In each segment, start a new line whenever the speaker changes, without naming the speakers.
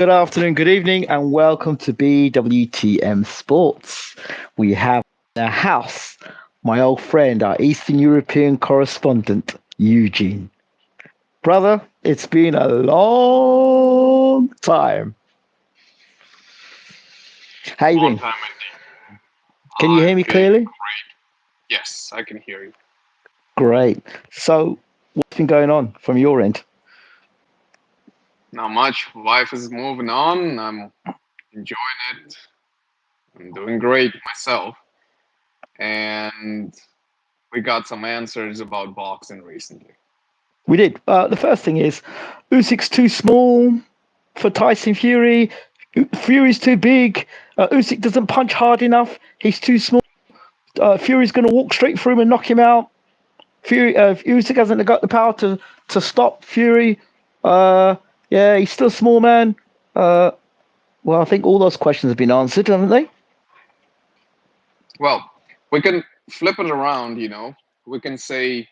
Good afternoon, good evening, and welcome to BWTM Sports. We have in our house my old friend, our Eastern European correspondent, Eugene. Brother, it's been a long time. How you
Long
been?
time indeed.
Can you hear
I'm
me
doing
clearly?
great. Yes, I can hear you.
Great. So, what's been going on from your end?
Not much. Life is moving on. I'm enjoying it. I'm doing great myself. And we got some answers about boxing recently.
We did. The first thing is Usyk's too small for Tyson Fury. Fury's too big. Usyk doesn't punch hard enough. He's too small. Fury's going to walk straight through him and knock him out. Usyk hasn't got the power to stop Fury. Uh, yeah, he's still a small man. Uh, well, I think all those questions have been answered, haven't they?
Well, we can flip it around. We can say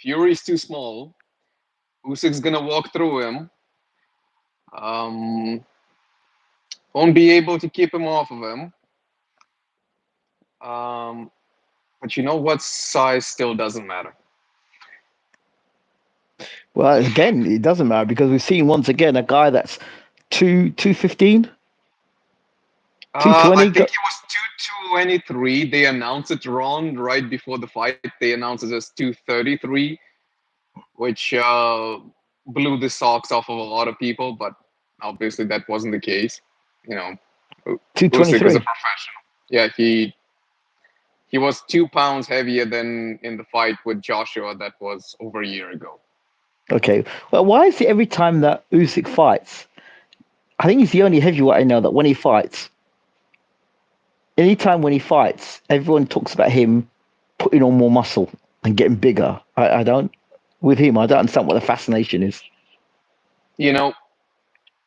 Fury's too small. Usyk's gonna walk through him. Um, won't be able to keep him off of him. Um, but you know what? Size still doesn't matter.
Well, again, it doesn't matter because we've seen once again a guy that's 215,
I
220.
think it was 223. They announced it wrong right before the fight. They announced it as 233, which blew the socks off of a lot of people. But obviously, that wasn't the case. You know, Usyk is a
223.
professional. Yeah, he was 2 pounds heavier than in the fight with Joshua. That was over a year ago.
Okay. Well, why is it every time that Usyk fights? I think he's the only heavyweight I know that when he fights, anytime when he fights, everyone talks about him putting on more muscle and getting bigger. I don't, with him, I don't understand what the fascination is.
You know,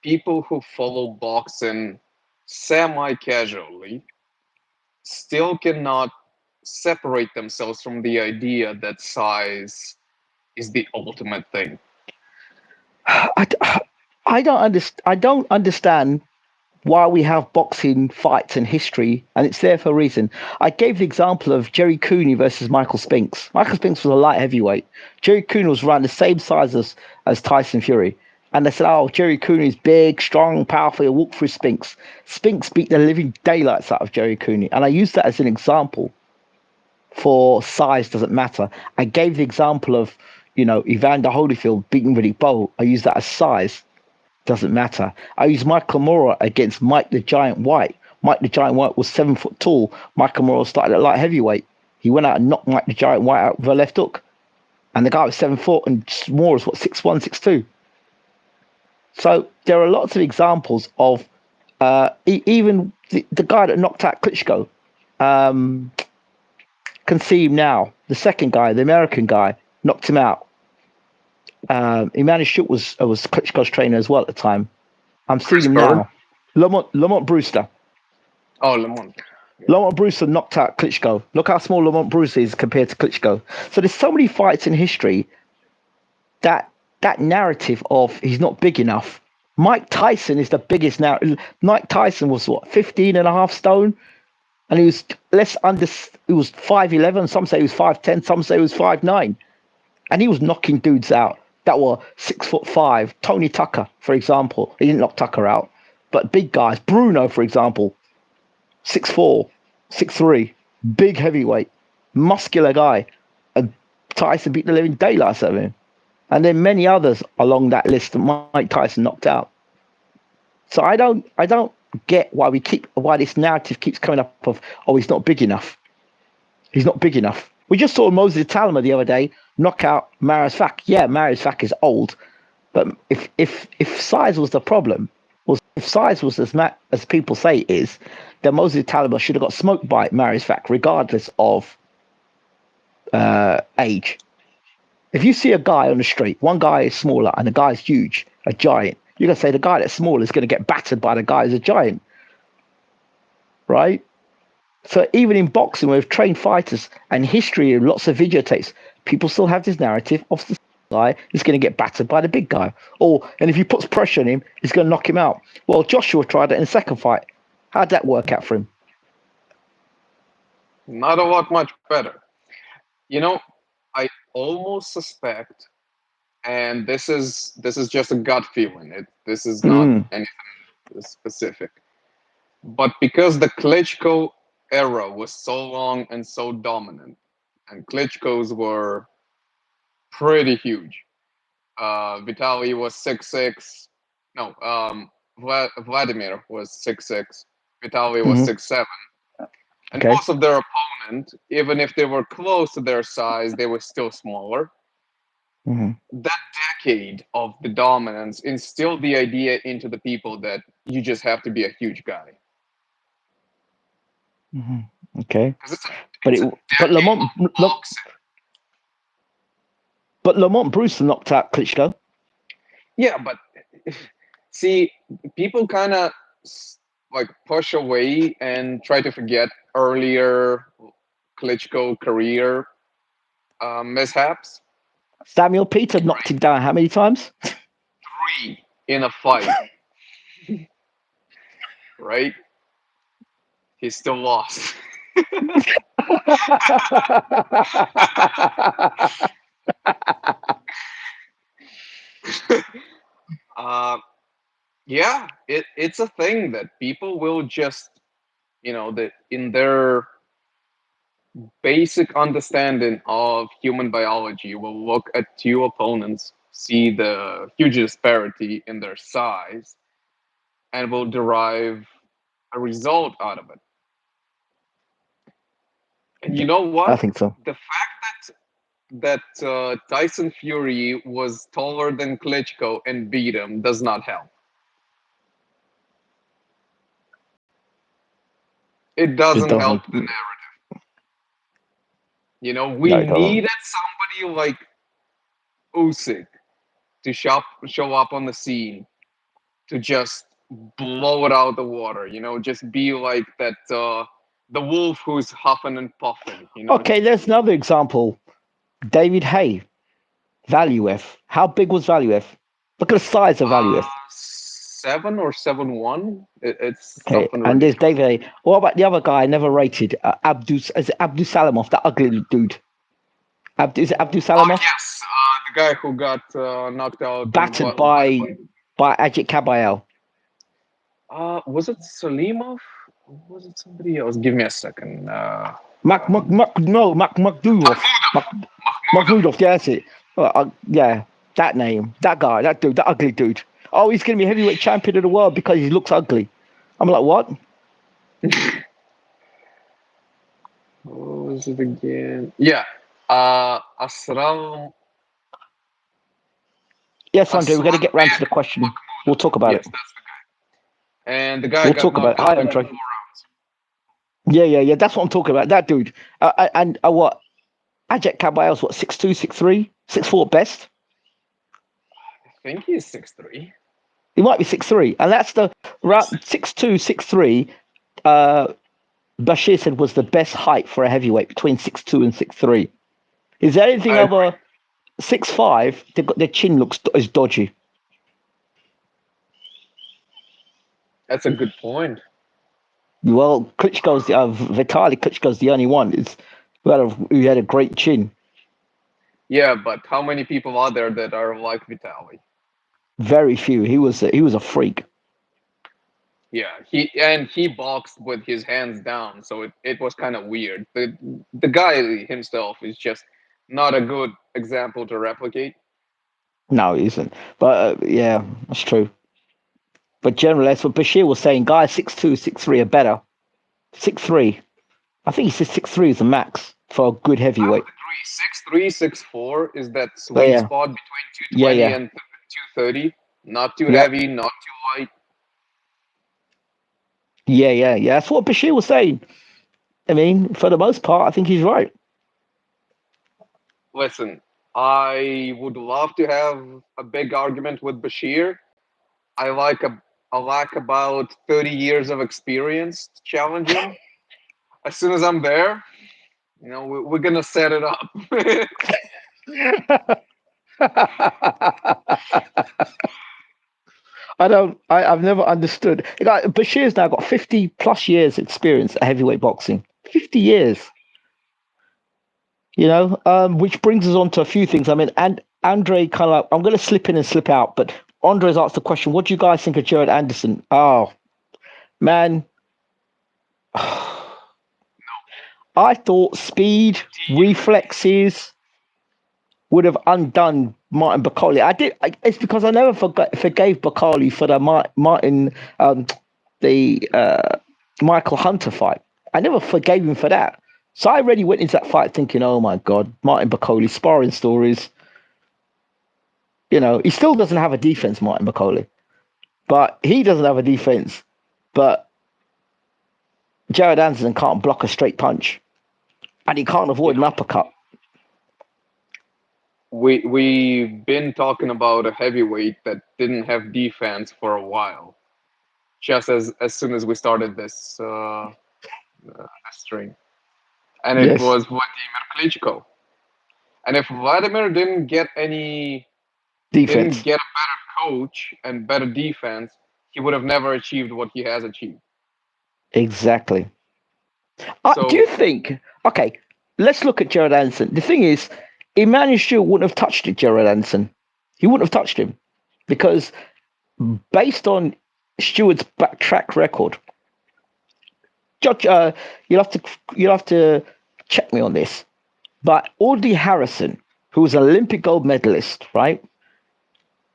people who follow boxing semi-casually still cannot separate themselves from the idea that size is the ultimate thing.
I, I don't understand why we have boxing fights and history, and it's there for a reason. I gave the example of Jerry Cooney versus Michael Spinks. Michael Spinks was a light heavyweight. Jerry Cooney was around the same size as Tyson Fury. And they said, oh, Jerry Cooney's big, strong, powerful. He'll walk through Spinks. Spinks beat the living daylights out of Jerry Cooney. And I used that as an example for size doesn't matter. I gave the example of, Evander Holyfield beating Riddick Bowe. I used that as size doesn't matter. I used Michael Mora against Mike the Giant White. Mike the Giant White was 7 foot tall. Michael Mora started at light heavyweight. He went out and knocked Mike the Giant White out with a left hook. And the guy was 7 foot and Mora's what, 6'1", 6'2". So there are lots of examples of even the guy that knocked out Klitschko. Can see him now. The second guy, the American guy, knocked him out. Emmanuel Schutt was Klitschko's trainer as well at the time. I'm seeing
Chris
him
Byrd?
now. Lamont Brewster.
Oh, Lamont.
Lamont Brewster knocked out Klitschko. Look how small Lamont Brewster is compared to Klitschko. So there's so many fights in history that narrative of he's not big enough. Mike Tyson is the biggest now. Mike Tyson was what, 15 and a half stone? And he was he was 5'11". Some say he was 5'10". Some say he was 5'9". And he was knocking dudes out that were 6'5". Tony Tucker, for example. He didn't knock Tucker out. But big guys. Bruno, for example. 6'4", 6'3", big heavyweight, muscular guy. And Tyson beat the living daylights out of him. And then many others along that list that Mike Tyson knocked out. So I don't get why this narrative keeps coming up of, oh, he's not big enough. He's not big enough. We just saw Moses Talma the other day knock out Marius Fak. Yeah, Marius Fak is old, but if size was the problem, if size was as people say it is, then Moses Talma should have got smoked by Marius Fak, regardless of age. If you see a guy on the street, one guy is smaller and the guy is huge, a giant, you're going to say the guy that's small is going to get battered by the guy who's a giant, right? So even in boxing, with trained fighters and history and lots of videotapes, people still have this narrative of guy, he's going to get battered by the big guy. And if he puts pressure on him, he's going to knock him out. Well, Joshua tried it in the second fight. How'd that work out for him?
Not a lot much better. I almost suspect, and this is just a gut feeling. This is not anything specific. But because the Klitschko era was so long and so dominant, and Klitschko's were pretty huge. Vitaly was 6'6". No, Vladimir was 6'6". Vitaly was 6'7". And most of their opponent, even if they were close to their size, they were still smaller. That decade of the dominance instilled the idea into the people that you just have to be a huge guy.
Okay.
But
Lamont Brewster knocked out Klitschko.
Yeah, but see, people kind of like push away and try to forget earlier Klitschko career mishaps.
Samuel Peter knocked him down how many times?
3 in a fight. Right? He still lost. Yeah, it's a thing that people will just, that in their basic understanding of human biology will look at two opponents, see the huge disparity in their size, and will derive a result out of it. And you know what?
I think so.
The fact that Tyson Fury was taller than Klitschko and beat him does not help. It doesn't help the narrative. We needed somebody like USYK to show up on the scene to just blow it out of the water. Just be like that the wolf who's huffing and puffing.
Okay, there's another example. David Hay, Valuev. How big was Valuev? Look at the size of Valuev.
7 or 7'1". It's
okay.
something.
And there's David Hay. What about the other guy I never rated? Abdul Salamov, that ugly dude. Is it Abdul Salamov?
Yes, the guy who got knocked out.
Battered by Ajit Kabayel.
Was it Salimov? Or was it somebody else? Give me a second.
Makhmudov, yeah, that's it. Yeah, that name, that guy, that dude, that ugly dude. Oh, he's going to be heavyweight champion of the world because he looks ugly. I'm like, what?
What was it again? Yeah, Asram.
Yes, Andre, we're going to get round to the question. We'll talk about it.
That's the guy. And the guy
we'll
got
talk about it. Hi, Andre.
4 rounds.
Yeah. That's what I'm talking about. That dude. And what? Ajit Kabayel's what? 6'2", 6'3", 6'4" at best.
I think he's 6'3".
He might be 6'3", and that's the round 6'2", 6'3". Bashir said was the best height for a heavyweight between 6'2" and 6'3". Is there anything over 6'5"? Their chin is dodgy.
That's a good point.
Well, Klitschko's Vitaly Klitschko's the only one who had a great chin.
Yeah, but how many people are there that are like Vitaly?
Very few. He was a freak.
Yeah, he boxed with his hands down, so it was kind of weird. The guy himself is just not a good example to replicate.
No, he isn't. But yeah, that's true. But generally, that's what Bashir was saying. Guys 6'2", 6'3" are better. 6'3". I think he said 6'3" is the max for a good heavyweight.
6'3", 6'4" is that sweet spot between 220 and 230. Not too heavy, not too light.
Yeah. That's what Bashir was saying. I mean, for the most part, I think he's right.
Listen, I would love to have a big argument with Bashir. I lack about 30 years of experience to challenge him. As soon as I'm there, we're gonna set it up.
I've never understood. Like, Bashir's now got 50 plus years experience at heavyweight boxing. 50 years, which brings us on to a few things. I mean, and Andre kind of like, I'm going to slip in and slip out, but Andre's asked the question, what do you guys think of Jared Anderson? Oh, man. I thought speed, reflexes would have undone Martin Bakali. It's because I never forgave Bakali for the Martin, the Michael Hunter fight. I never forgave him for that. So I already went into that fight thinking, oh my God, Martin Bakali, sparring stories. He still doesn't have a defense, Martin Bakali. But he doesn't have a defense. But Jared Anderson can't block a straight punch. And he can't avoid an uppercut.
We've been talking about a heavyweight that didn't have defense for a while. Just as soon as we started this string. And it was Vladimir Klitschko. And if Vladimir didn't get a better coach and better defense, he would have never achieved what he has achieved.
Exactly. Do you think? Okay, let's look at Jared Anderson. The thing is, Emmanuel Stewart wouldn't have touched Jared Anderson. He wouldn't have touched him because, based on Stewart's track record, Judge, you'll have to check me on this. But Audley Harrison, who was an Olympic gold medalist, right?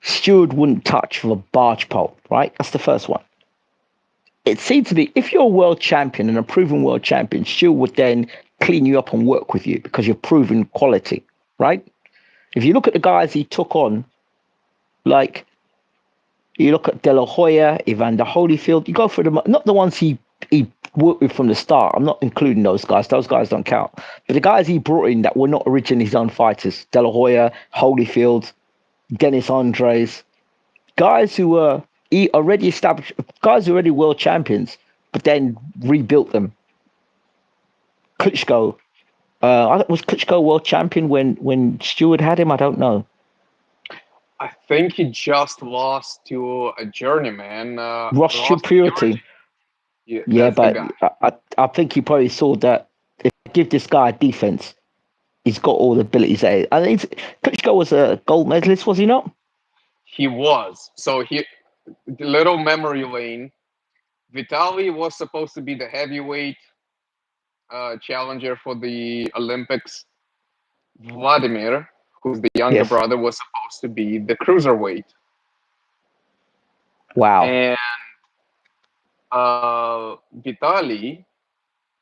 Stewart wouldn't touch with a barge pole, right? That's the first one. It seems to be, if you're a world champion and a proven world champion, Stewart would then clean you up and work with you because you're proven quality, right? If you look at the guys he took on, like you look at De La Hoya, Evander Holyfield, you go for not the ones he worked with from the start. I'm not including those guys. Those guys don't count. But the guys he brought in that were not originally his own fighters, De La Hoya, Holyfield, Dennis Andres, guys who were already established, guys who were already world champions, but then rebuilt them. Klitschko, was Klitschko world champion when Stewart had him? I don't know.
I think he just lost to a journeyman.
Ross Purity. Yeah, but I think he probably saw that if I give this guy a defense, he's got all the abilities. I think Klitschko was a gold medalist, was he not?
He was. So little memory lane. Vitaly was supposed to be the heavyweight challenger for the Olympics. Vladimir, who's the younger brother, was supposed to be the cruiserweight.
Wow.
And Vitaly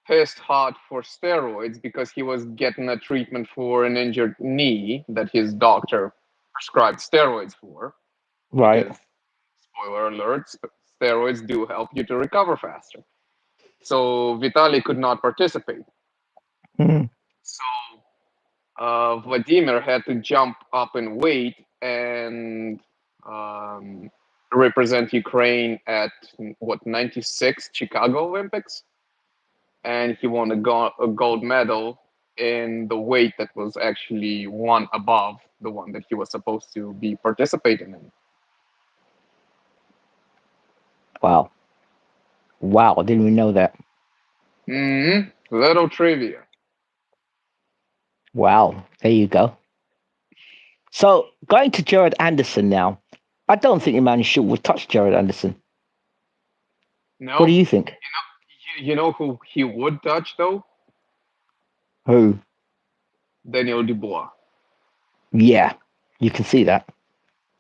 pissed hot for steroids because he was getting a treatment for an injured knee that his doctor prescribed steroids for.
Right.
Because, spoiler alert, steroids do help you to recover faster. So Vitaly could not participate.
Mm-hmm.
So Vladimir had to jump up in weight and represent Ukraine at 96 Chicago Olympics, and he won a gold medal in the weight that was actually one above the one that he was supposed to be participating in.
Wow, I didn't even know that.
Little trivia.
Wow, there you go. So going to Jared Anderson now. I don't think Emmanuel Stewart would touch Jared Anderson.
No.
What do you think?
You know who he would touch though?
Who?
Daniel Dubois.
Yeah, you can see that.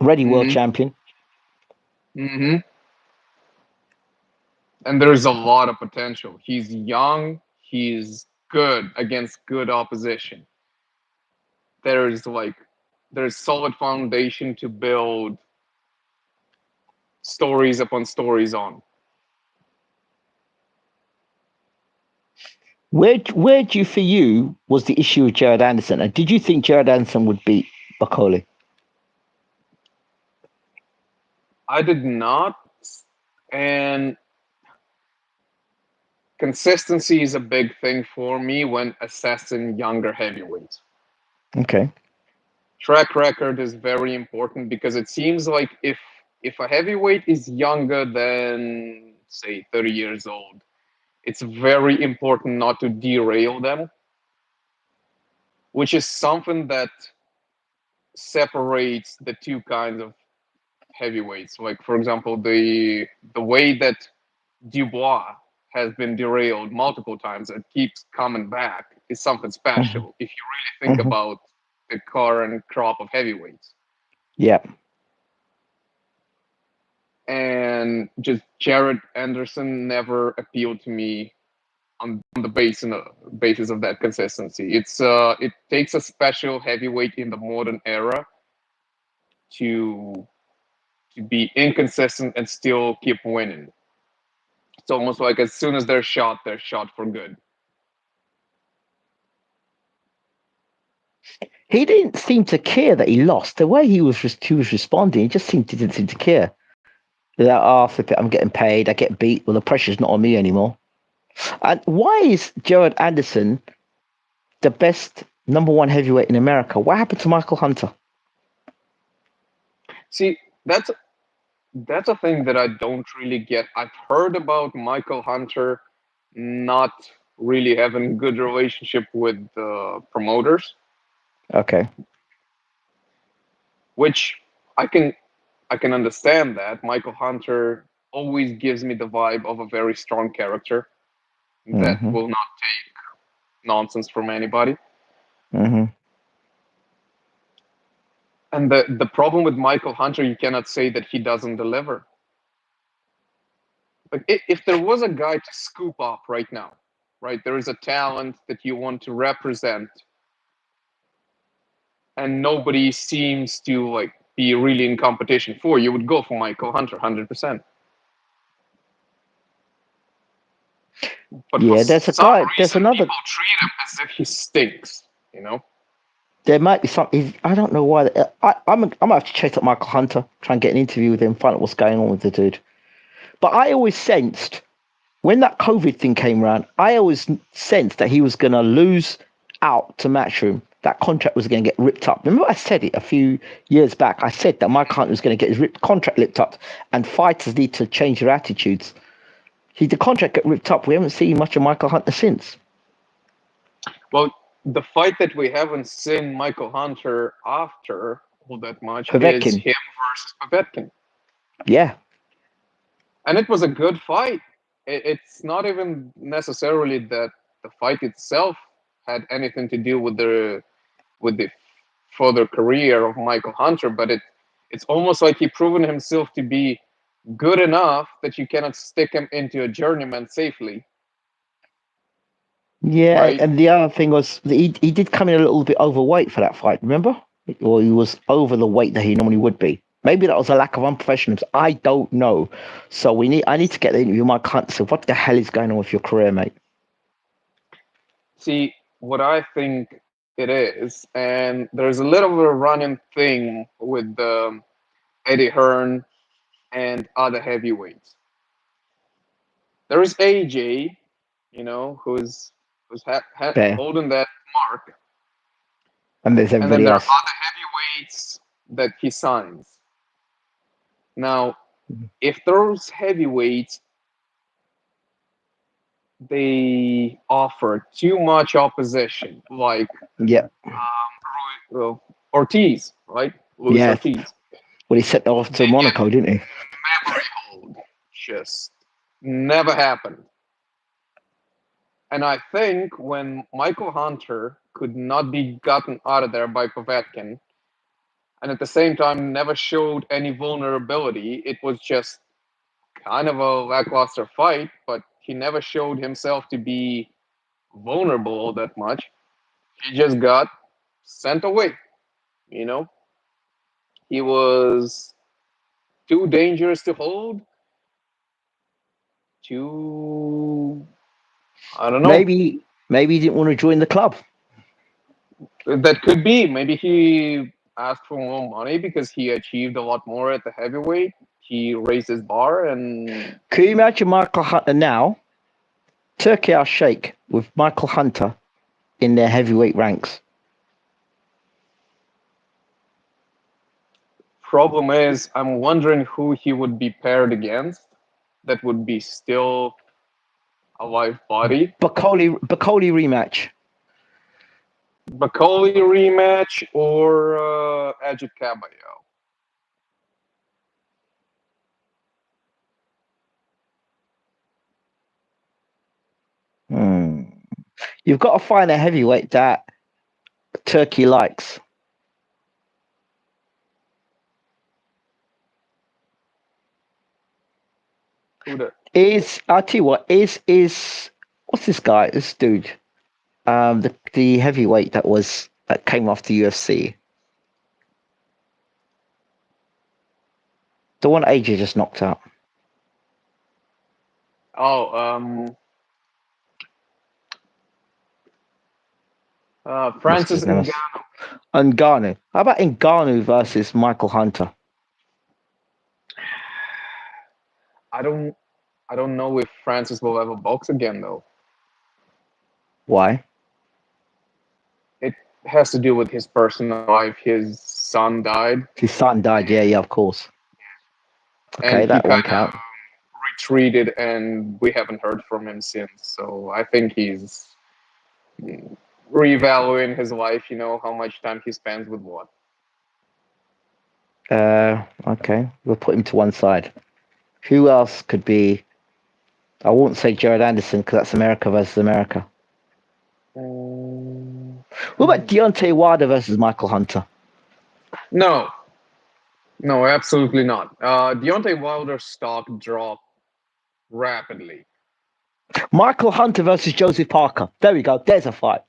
Already world champion.
Mm-hmm. And there's a lot of potential. He's young. He's good against good opposition. There's solid foundation to build stories upon stories on.
Where do you, for you, was the issue with Jared Anderson? And did you think Jared Anderson would beat Bakali?
I did not. And consistency is a big thing for me when assessing younger heavyweights.
Okay.
track record is very important because it seems like if a heavyweight is younger than say 30 years old, it's very important not to derail them, which is something that separates the two kinds of heavyweights. Like for example, the way that Dubois has been derailed multiple times and keeps coming back is something
Mhm.
special if you really think
Mhm.
about the current crop of heavyweights.
Yeah.
And just Jared Anderson never appealed to me on the basis of that consistency. It takes a special heavyweight in the modern era to be inconsistent and still keep winning. It's almost like as soon as they're shot for good.
He didn't seem to care that he lost. The way he was responding, he just didn't seem to care. Like, oh, flip it, I'm getting paid. I get beat. Well, the pressure's not on me anymore. And why is Jared Anderson the best number one heavyweight in America? What happened to Michael Hunter?
See, that's a thing that I don't really get. I've heard about Michael Hunter not really having good relationship with promoters,
Okay.
which I can I can understand that. Michael Hunter always gives me the vibe of a very strong character that
Mm-hmm.
will not take nonsense from anybody.
Mm-hmm.
And the problem with Michael Hunter, you cannot say that he doesn't deliver. Like if there was a guy to scoop up right now, right? There is a talent that you want to represent, and nobody seems to like be really in competition for. You would go for Michael Hunter, 100%. But for
Yeah, there's a
some
guy. There's
reason,
another.
people treat him as if he stinks. You know?
There might be something. I don't know why. I'm gonna have to chase up Michael Hunter, try and get an interview with him, find out what's going on with the dude. But I always sensed when that COVID thing came around, I always sensed that he was going to lose out to Matchroom. That contract was going to get ripped up. Remember, I said it a few years back. I said that Mike Hunt was going to get his contract ripped up, and fighters need to change their attitudes. The contract got ripped up. We haven't seen much of Michael Hunter since.
Well, the fight that we haven't seen Michael Hunter after all that much is
Povetkin,
him versus Povetkin.
yeah,
And it was a good fight. It's not even necessarily that the fight itself had anything to do with the further career of Michael Hunter, but it's almost like he proven himself to be good enough that you cannot stick him into a journeyman safely,
yeah.
right?
And the other thing was that he did come in a little bit overweight for that fight. Remember, or he was over the weight that he normally would be. Maybe that was a lack of unprofessionalism. I don't know. So I need to get the interview with Mike Hunt. So what the hell is going on with your career, mate?
See, what I think it is, and there's a little bit of a running thing with Eddie Hearn and other heavyweights. There is AJ, who's
There.
holding that mark,
And there's
and then
everybody
there are
else.
other heavyweights that he signs. Now, if those heavyweights they offer too much opposition, like
Yeah.
Ortiz, right? Luis
Yeah.
Ortiz.
Well, he sent off to
They get
Monaco, didn't he?
memory hold. Just never happened. And I think when Michael Hunter could not be gotten out of there by Povetkin, and at the same time never showed any vulnerability, it was just kind of a lackluster fight, but he never showed himself to be vulnerable all that much. He just got sent away, you know? He was too dangerous to hold, too, I don't know.
Maybe he didn't want to join the club.
That could be. Maybe he asked for more money because he achieved a lot more at the heavyweight. He raised his bar and
Can you imagine Michael Hunter now? Turkey Al Sheikh with Michael Hunter in their heavyweight ranks.
problem is, I'm wondering who he would be paired against. That would be still a live body.
Bacoli rematch.
Bacoli rematch or Ajit Caballo.
You've got to find a heavyweight that Turkey likes. I'll tell you what, what's this guy? This dude. The heavyweight that came off the UFC. The one AJ just knocked out.
Oh, Francis Ngannou.
Ngannou. How about Ngannou versus Michael Hunter?
I don't know if Francis will ever box again though.
Why?
It has to do with his personal life. His son died.
His son died. Yeah, of course. Okay,
and
that won't count.
Retreated, and we haven't heard from him since. So I think he's reevaluating his life. You know how much time he spends with what.
Okay, we'll put him to one side. Who else could be? I won't say Jared Anderson because that's America versus America. What about Deontay Wilder versus Michael Hunter?
No, absolutely not. Deontay Wilder's stock dropped rapidly.
Michael Hunter versus Joseph Parker. There we go. There's a fight.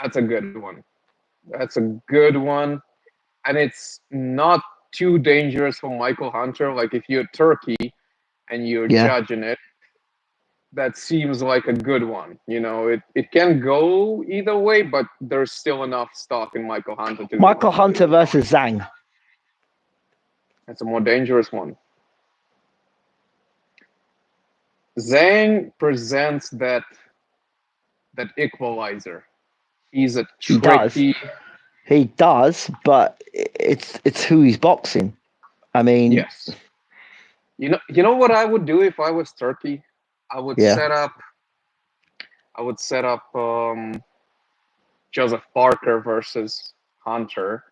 That's a good one. And it's not too dangerous for Michael Hunter. Like if you're Turkey and you're judging it, that seems like a good one. You know, it can go either way, but there's still enough stock in Michael Hunter to.
Michael Hunter versus Zhang.
That's a more dangerous one. Zhang presents that equalizer. He's a tricky.
He does, but it's who he's boxing. I mean,
yes. You know what I would do if I was Turkey? I would set up Joseph Parker versus Hunter,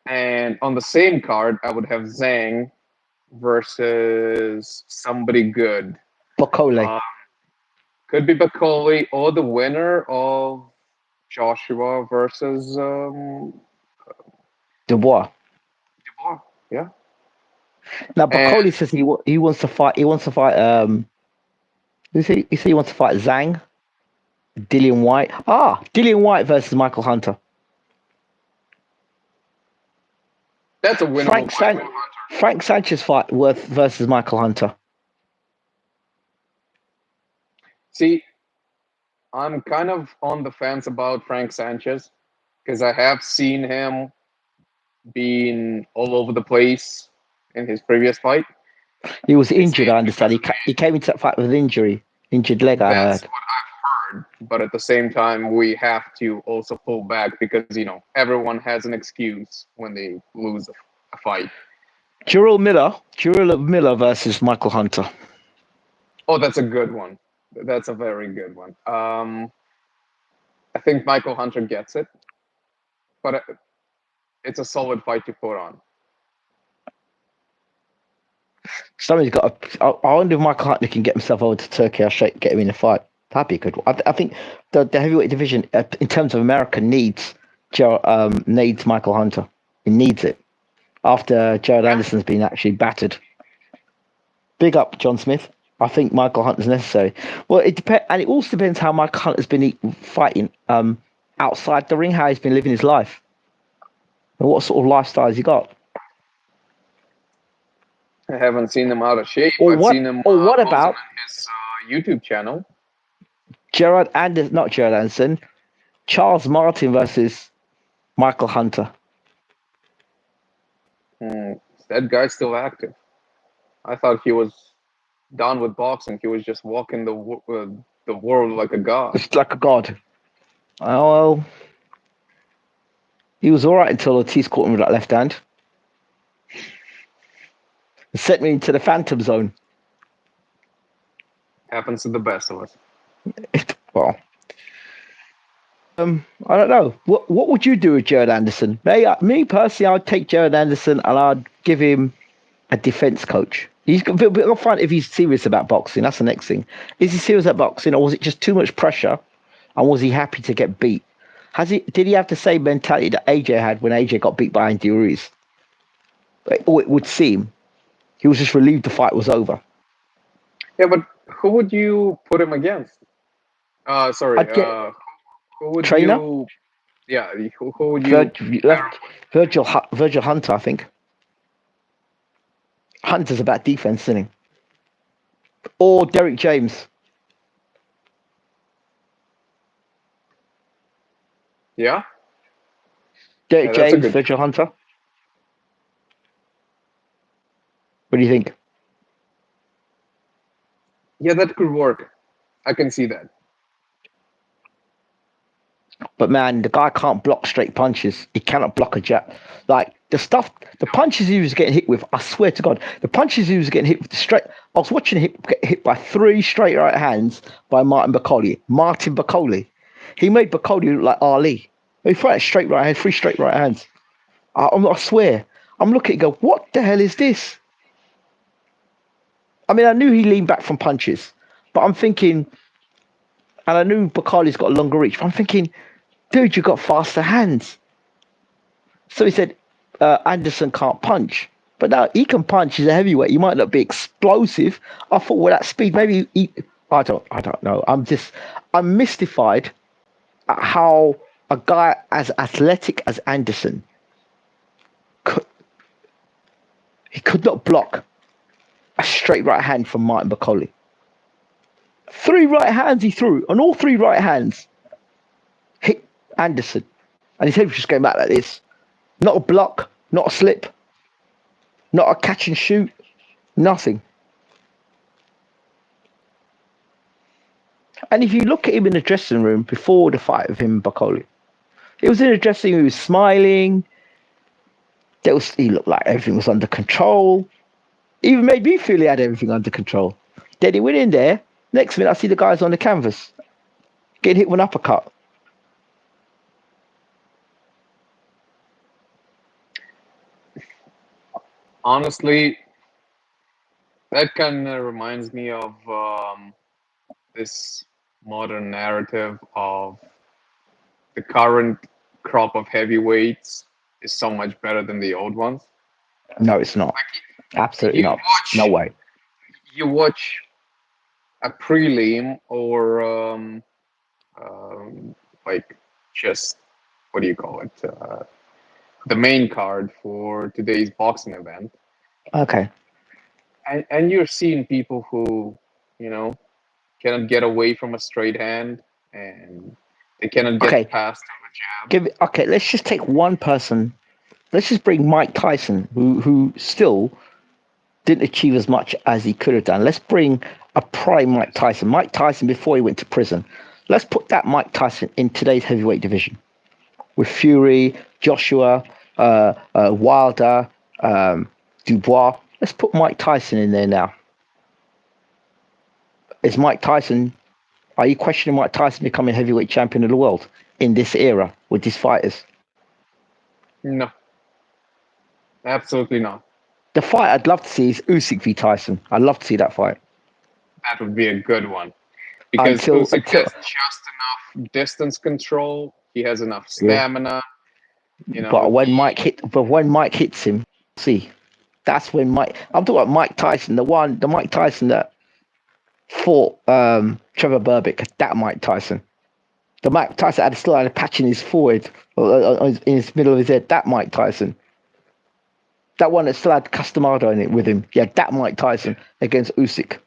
and on the same card I would have Zhang versus somebody good.
Bacoli.
Could be Bacoli or the winner of Joshua versus
Dubois.
Yeah.
Now Bacoli says he wants to fight. He wants to fight. He said he wants to fight Zhang. Dillian White. Dillian White versus Michael Hunter.
That's a winnable fight.
Frank Sanchez fight versus Michael Hunter.
See, I'm kind of on the fence about Frank Sanchez because I have seen him being all over the place in his previous fight.
He was injured, I understand. He came into that fight with injured leg, I heard.
That's what I've heard. But at the same time, we have to also pull back because, everyone has an excuse when they lose a fight.
Jarrell Miller versus Michael Hunter.
Oh, that's a good one. That's a very good one. I think Michael Hunter gets it, but it's a solid fight to put on.
Somebody's got to. I wonder if Michael Hunter can get himself over to Turkey. I'll get him in a fight. That'd be a good one. I think the heavyweight division, in terms of America, needs Michael Hunter. It needs it after Jared Anderson's been actually battered. Big up, John Smith. I think Michael Hunter's necessary. Well, it depends, and it also depends how Michael Hunter's been fighting outside the ring, how he's been living his life, and what sort of lifestyle has he got.
I haven't seen him out of shape.
Seen him. Or what about
his YouTube channel?
Not Jared Anderson. Charles Martin versus Michael Hunter.
That guy's still active. I thought he was done with boxing. He was just walking the world like a god.
It's like a god. Oh, well, he was all right until Ortiz caught him with that left hand. It sent me into the phantom zone.
Happens to the best of us.
Well, I don't know. What would you do with Jared Anderson? Me personally, I'd take Jared Anderson and I'd give him a defense coach. I'll find if he's serious about boxing. That's the next thing. Is he serious about boxing, or was it just too much pressure? And was he happy to get beat? Did he have the same mentality that AJ had when AJ got beat by Andy Ruiz? Or it would seem he was just relieved the fight was over.
Yeah, but who would you put him against? Sorry. Who would
trainer?
you? Yeah, who would you?
Virgil Hunter, I think. Hunter's about defense, isn't he? Or Derek James.
Yeah.
Derek James, Virgil Hunter. What do you think?
Yeah, that could work. I can see that.
But man, the guy can't block straight punches. He cannot block a jab. Like the punches he was getting hit with, I swear to God, the punches he was getting hit with straight. I was watching him get hit by 3 straight right hands by Martin Bakole. He made Bakole look like Ali. He fired straight right hand, 3 straight right hands. I swear. I'm looking and go, what the hell is this? I mean, I knew he leaned back from punches, but I'm thinking, and I knew Bakole's got a longer reach, but I'm thinking, dude, you got faster hands. So he said, Anderson can't punch. But now he can punch. He's a heavyweight. He might not be explosive. I thought with that speed, maybe I don't know. I'm mystified at how a guy as athletic as Anderson could not block a straight right hand from Martin Bakole. 3 right hands he threw, and all 3 right hands hit Anderson. And his head was just going back like this. Not a block, not a slip, not a catch and shoot, nothing. And if you look at him in the dressing room before the fight with him and Bakole, he was in the dressing room, he was smiling. He looked like everything was under control. Even made me feel he had everything under control. Then he went in there. Next minute, I see the guys on the canvas getting hit with an uppercut.
Honestly, that kind of reminds me of this modern narrative of the current crop of heavyweights is so much better than the old ones.
No, it's not. Absolutely not. No way.
You watch a prelim or like just, what do you call it? The main card for today's boxing event.
Okay.
And you're seeing people who, cannot get away from a straight hand and they cannot get past a jab.
Let's just take one person. Let's just bring Mike Tyson, who still didn't achieve as much as he could have done. Let's bring a prime Mike Tyson. Mike Tyson before he went to prison. Let's put that Mike Tyson in today's heavyweight division with Fury, Joshua, Wilder, Dubois. Let's put Mike Tyson in there now. Is Mike Tyson? Are you questioning Mike Tyson becoming heavyweight champion of the world in this era with these fighters?
No, absolutely not.
The fight I'd love to see is Usyk v Tyson. I'd love to see that fight.
That would be a good one because Usyk has just enough distance control. He has enough stamina.
Yeah. But when Mike hits him, see, that's when Mike. I'm talking about Mike Tyson, the Mike Tyson that fought Trevor Berbick. That Mike Tyson. The Mike Tyson still had a patch in his forehead, in his middle of his head. That Mike Tyson. That one that still had Castamado in it with him. Yeah, that Mike Tyson against Usyk.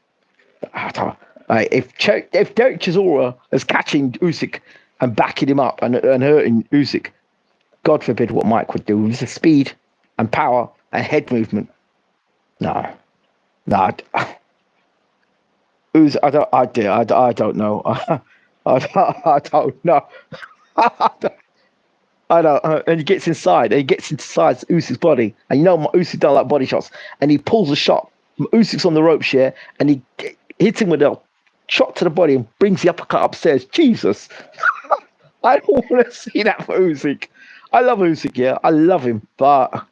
If Derek Chisora is catching Usyk and backing him up and hurting Usyk, God forbid what Mike would do. With the speed and power and head movement. No. I don't know. I don't know. I know, and he gets inside, and he gets inside Usyk's body, and you know Usyk don't like body shots, and he pulls a shot. Usyk's on the ropes, yeah, and he hits him with a shot to the body and brings the uppercut upstairs. Jesus, I don't want to see that for Usyk. I love Usyk, yeah, I love him, but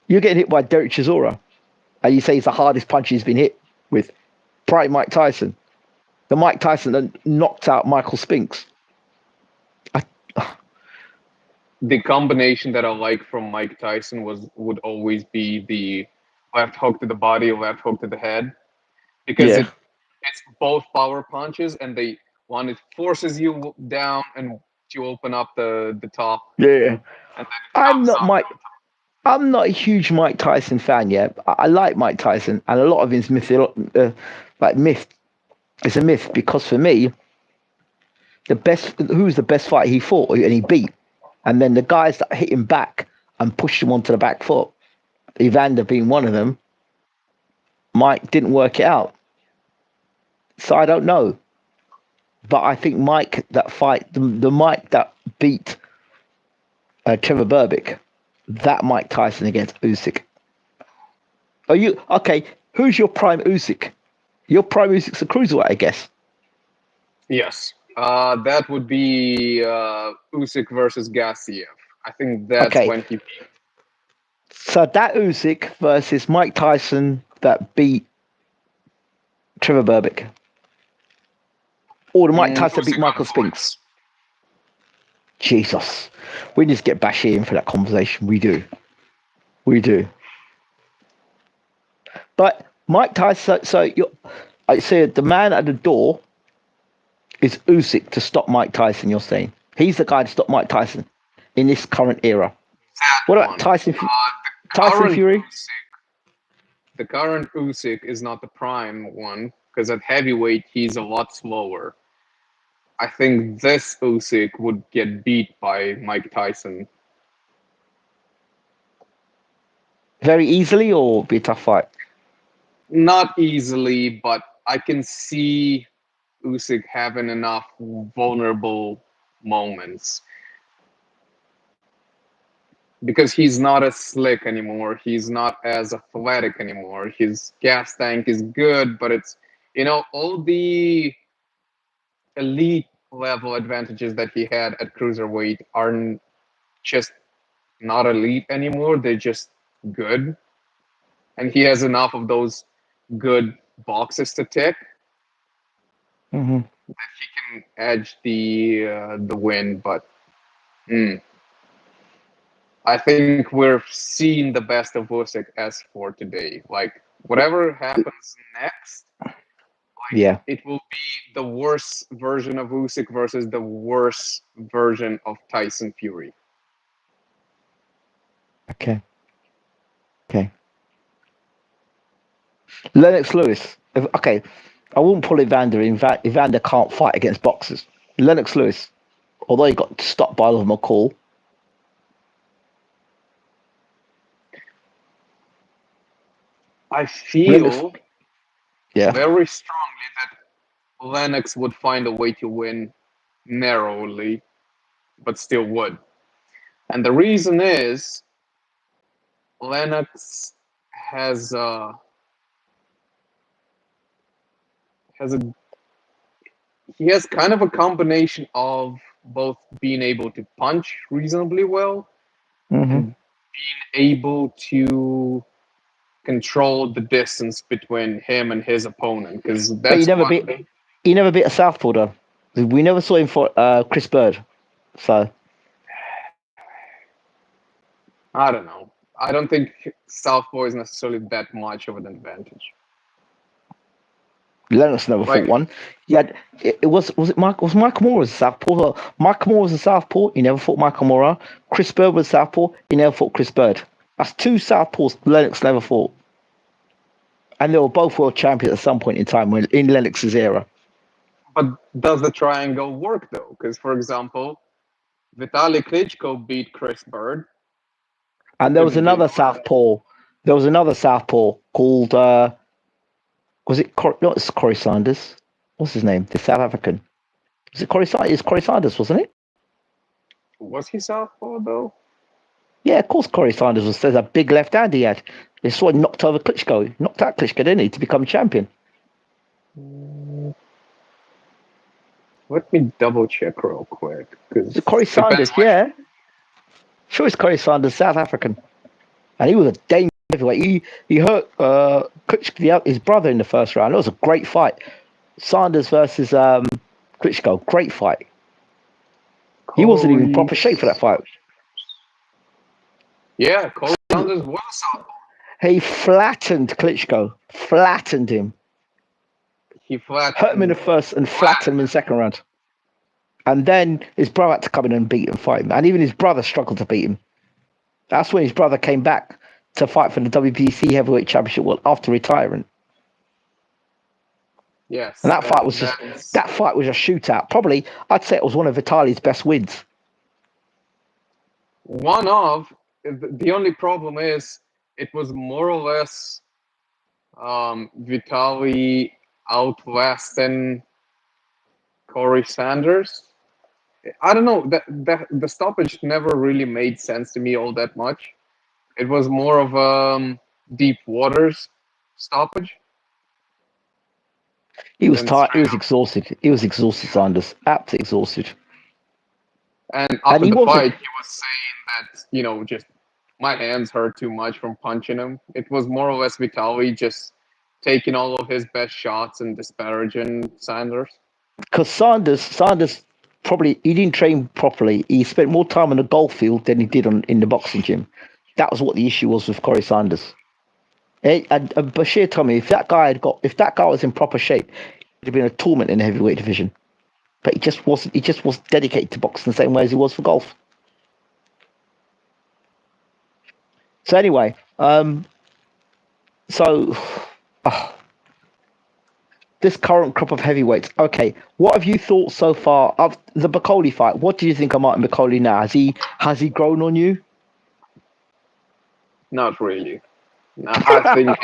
you're getting hit by Derek Chisora, and you say it's the hardest punch he's been hit with. Prime Mike Tyson, the Mike Tyson that knocked out Michael Spinks.
The combination that I like from Mike Tyson would always be the left hook to the body, left hook to the head, because
Yeah,
it's both power punches, and it forces you down and to open up the top,
yeah.
and then it
I'm
comes
not
up.
Mike. I'm not a huge Mike Tyson fan yet. I like Mike Tyson, and a lot of his myth. It's a myth because for me, who's the best fight he fought and he beat, and then the guys that hit him back and pushed him onto the back foot, Evander being one of them. Mike didn't work it out, so I don't know. But I think Mike that fight, the Mike that beat Trevor Berbick, that Mike Tyson against Usyk. Are you okay? Who's your prime Usyk? Your prime Usyk's a cruiserweight, I guess.
Yes, that would be Usyk versus Gassiev. I think that's
Okay,
when he.
so that Usyk versus Mike Tyson that beat Trevor Berbick, or the Mike Tyson that beat
Usyk got
Michael Spinks.
points.
Jesus, we need to get Bashir in for that conversation. We do. But Mike Tyson, I said the man at the door is Usyk to stop Mike Tyson. You're saying he's the guy to stop Mike Tyson in this current era.
That
What about
one.
Tyson?
The
Tyson
current
Fury?
the current Usyk is not the prime one, because at heavyweight he's a lot slower. I think this Usyk would get beat by Mike Tyson.
Very easily, or be a tough fight?
Not easily, but I can see Usyk having enough vulnerable moments, because he's not as slick anymore. He's not as athletic anymore. His gas tank is good, but it's, all the elite level advantages that he had at cruiserweight are just not elite anymore. They're just good. And he has enough of those good boxes to tick
Mm-hmm.
that he can edge the win. But I think we're seeing the best of Usyk as for today. Like, whatever happens next,
Yeah.
it will be the worst version of Usyk versus the worst version of Tyson Fury.
Okay. Lennox Lewis. Okay, I wouldn't pull Evander. Evander can't fight against boxers. Lennox Lewis, although he got stopped by Oliver McCall.
I feel
Yeah.
very strongly that Lennox would find a way to win narrowly, but still would. And the reason is Lennox has has a he has kind of a combination of both being able to punch reasonably well
Mm-hmm.
and being able to control the distance between him and his opponent, because
But
that's one thing.
he never beat a southpaw though. We never saw him for Chris Bird. So
I don't know. I don't think Southpaw is necessarily that much of an advantage.
Lennox never fought
Like,
one. Was Michael Moore was a southpaw? Michael Moore was a southpaw. He never fought Michael Moore. Chris Bird was southpaw. He never fought Chris Bird. That's two southpaws Lennox never fought. And they were both world champions at some point in time in Lennox's era.
but does the triangle work though? Because, for example, Vitaly Klitschko beat Chris Bird.
And there was
Couldn't beat
another southpaw. There was another southpaw called was it not Corey Sanders? What's his name? The South African. Was it Corey Sanders? It's Corey Sanders, wasn't it?
Was he southpaw though?
Yeah, of course Corey Sanders was. There's a big left hand he had. It's what knocked over Klitschko. He knocked out Klitschko, didn't he, to become champion?
Let me double check real quick.
It's Corey Sanders, yeah. Sure, it's Corey Sanders, South African. And he was a dangerous heavyweight. He hurt Klitschko, his brother, in the first round. It was a great fight. Sanders versus Klitschko, great fight. He wasn't even in proper shape for that fight.
Yeah, Corey Sanders was southpaw.
He flattened Klitschko. Flattened him.
He flattened.
Hurt him in the first and flattened him in the second round. And then his brother had to come in and beat him, fight him. And even his brother struggled to beat him. That's when his brother came back to fight for the WBC Heavyweight Championship after retirement.
Yes.
And that fight was a shootout. Probably, I'd say it was one of Vitali's best wins.
One of. The only problem is it was more or less Vitali outlasting Corey Sanders. I don't know. The stoppage never really made sense to me all that much. It was more of a deep waters stoppage.
He was tired. He was exhausted. He was exhausted, Sanders. Absolutely exhausted.
And after the fight, he was saying that, just my hands hurt too much from punching him. It was more or less Vitali just taking all of his best shots and disparaging Sanders.
Because Sanders probably, he didn't train properly. He spent more time on the golf field than he did in the boxing gym. That was what the issue was with Corey Sanders. And Bashir told me if that guy was in proper shape, he'd have been a torment in the heavyweight division. But he just wasn't. He just was dedicated to boxing the same way as he was for golf. So anyway, this current crop of heavyweights. Okay, what have you thought so far of the Bacoli fight? What do you think of Martin Bacoli now? Has he grown on you?
Not really. No, I think.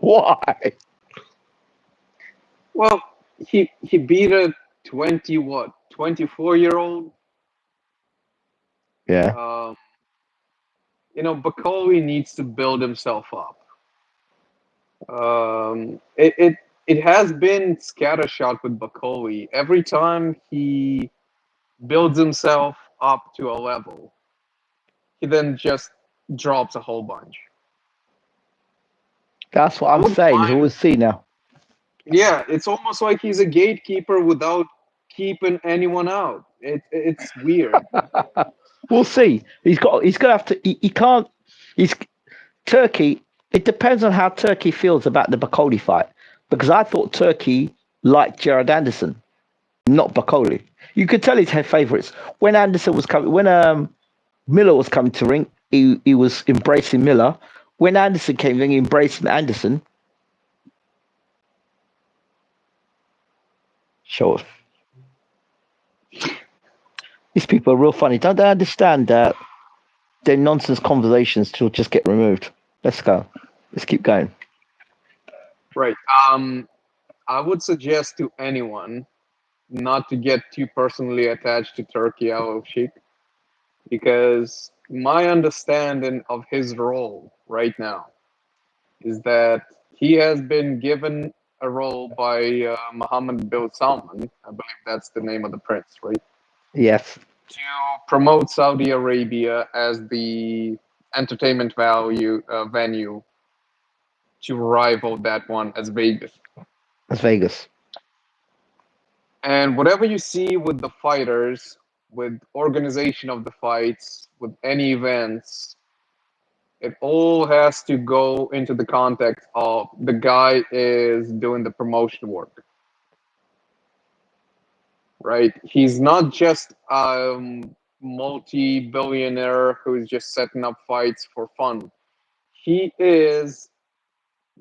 Why?
Well, he beat a 24-year-old.
Yeah.
Bacoli needs to build himself up. It has been scattershot with Bacoli. Every time he builds himself up to a level, he then just drops a whole bunch.
That's what I'm saying. He's always seen now.
Yeah, it's almost like he's a gatekeeper without keeping anyone out. It's weird.
We'll see. He's gonna have to. He can't. He's Turkey. It depends on how Turkey feels about the Bacoli fight, because I thought Turkey liked Gerard Anderson, not Bacoli. You could tell his head favourites. When Anderson was coming, when Miller was coming to ring, he was embracing Miller. When Anderson came in, he embraced Anderson. Sure. These people are real funny. Don't they understand that their nonsense conversations will just get removed? Let's go. Let's keep going.
Right. I would suggest to anyone not to get too personally attached to Turkey USYK, because my understanding of his role right now is that he has been given a role by Mohammed bin Salman. I believe that's the name of the prince, right?
Yes.
To promote Saudi Arabia as the entertainment venue to rival that one as Vegas.
As Vegas.
And whatever you see with the fighters, with organization of the fights, with any events, it all has to go into the context of the guy is doing the promotion work. Right? He's not just a multi-billionaire who's just setting up fights for fun. He is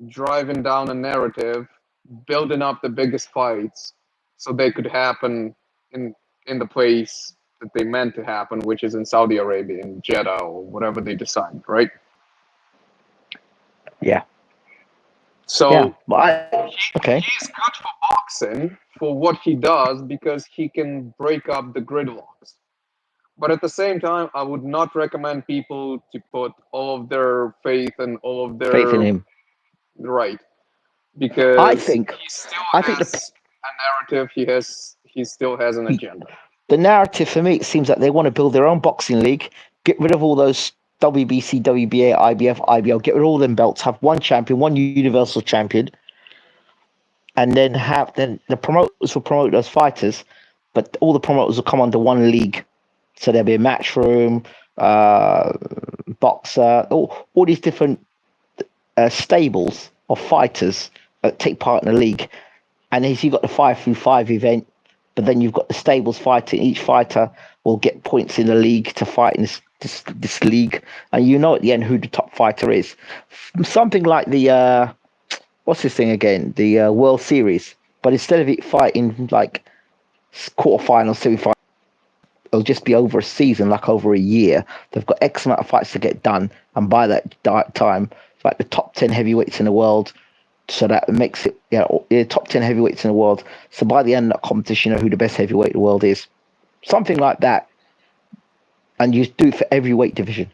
driving down a narrative, building up the biggest fights so they could happen in the place that they meant to happen, which is in Saudi Arabia, in Jeddah, or whatever they decide, right?
Yeah.
So
yeah. Okay.
He's good for boxing for what he does because he can break up the gridlocks. But at the same time, I would not recommend people to put all of their faith and all of
Faith in
their
him.
right,
I
because
think.
he still
I think
has a narrative. He still has an agenda.
the narrative for me, it seems like they want to build their own boxing league, get rid of all those WBC, WBA, IBF, IBL, get rid of all them belts, have one champion, one universal champion, and then the promoters will promote those fighters, but all the promoters will come under one league. So there'll be a matchroom, boxer, all these different stables of fighters that take part in the league. And if you've got the 5-through-5 event, but then you've got the stables fighting. Each fighter will get points in the league to fight in this league, and you know at the end who the top fighter is. Something like the what's this thing again? The World Series, but instead of it fighting like quarterfinals, semi-finals, it'll just be over a season, like over a year. They've got X amount of fights to get done, and by that time, like the top 10 heavyweights in the world. So that makes it, top 10 heavyweights in the world. So by the end of that competition, you know who the best heavyweight in the world is. Something like that. And you do it for every weight division.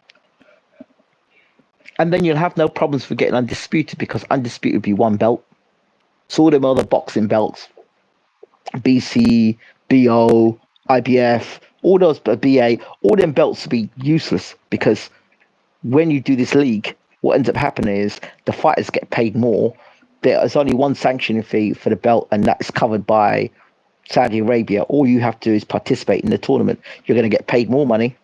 And then you'll have no problems for getting undisputed, because undisputed would be one belt. So all them other boxing belts, BC, BO, IBF, all those, BA, all them belts would be useless, because when you do this league, what ends up happening is the fighters get paid more. There's only one sanctioning fee for the belt, and that's covered by Saudi Arabia. All you have to do is participate in the tournament. You're going to get paid more money.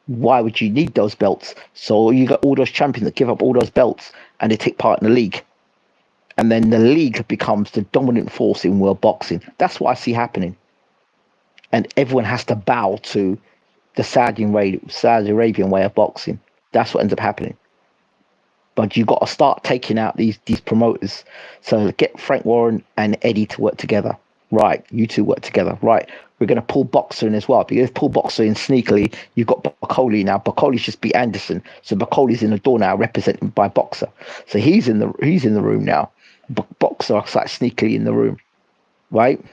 Why would you need those belts? So you got all those champions that give up all those belts, and they take part in the league. And then the league becomes the dominant force in world boxing. That's what I see happening. And everyone has to bow to the Saudi Arabian way of boxing. That's what ends up happening. But you got to start taking out these promoters. So get Frank Warren and Eddie to work together. Right, you two work together. Right, we're going to pull Boxer in as well. Because pull Boxer in sneakily, you've got Bacoli now. Bacoli's just beat Anderson, so Bacoli's in the door now, represented by Boxer. So he's in the room now. Boxer is like sneakily in the room, right?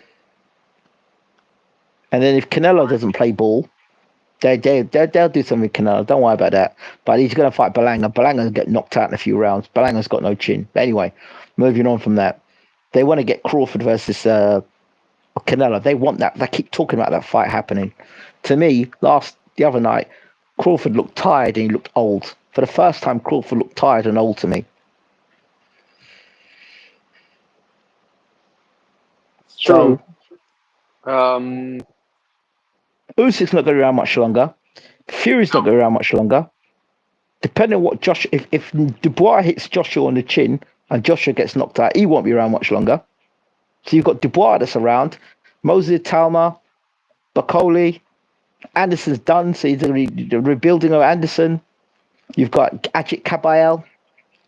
And then if Canelo doesn't play ball, they'll do something with Canelo. Don't worry about that. But he's going to fight Berlanga. Berlanga's get knocked out in a few rounds. Berlanga's got no chin. But anyway, moving on from that. They want to get Crawford versus Canelo. They want that. They keep talking about that fight happening. To me, the other night, Crawford looked tired and he looked old. For the first time, Crawford looked tired and old to me.
It's true.
Usyk's not going to be around much longer. Fury's not going to be around much longer. Depending on what Josh, if Dubois hits Joshua on the chin and Joshua gets knocked out, he won't be around much longer. So you've got Dubois that's around, Moses Talma, Bacoli, Anderson's done, so he's the rebuilding of Anderson. You've got Ajit Kabayel,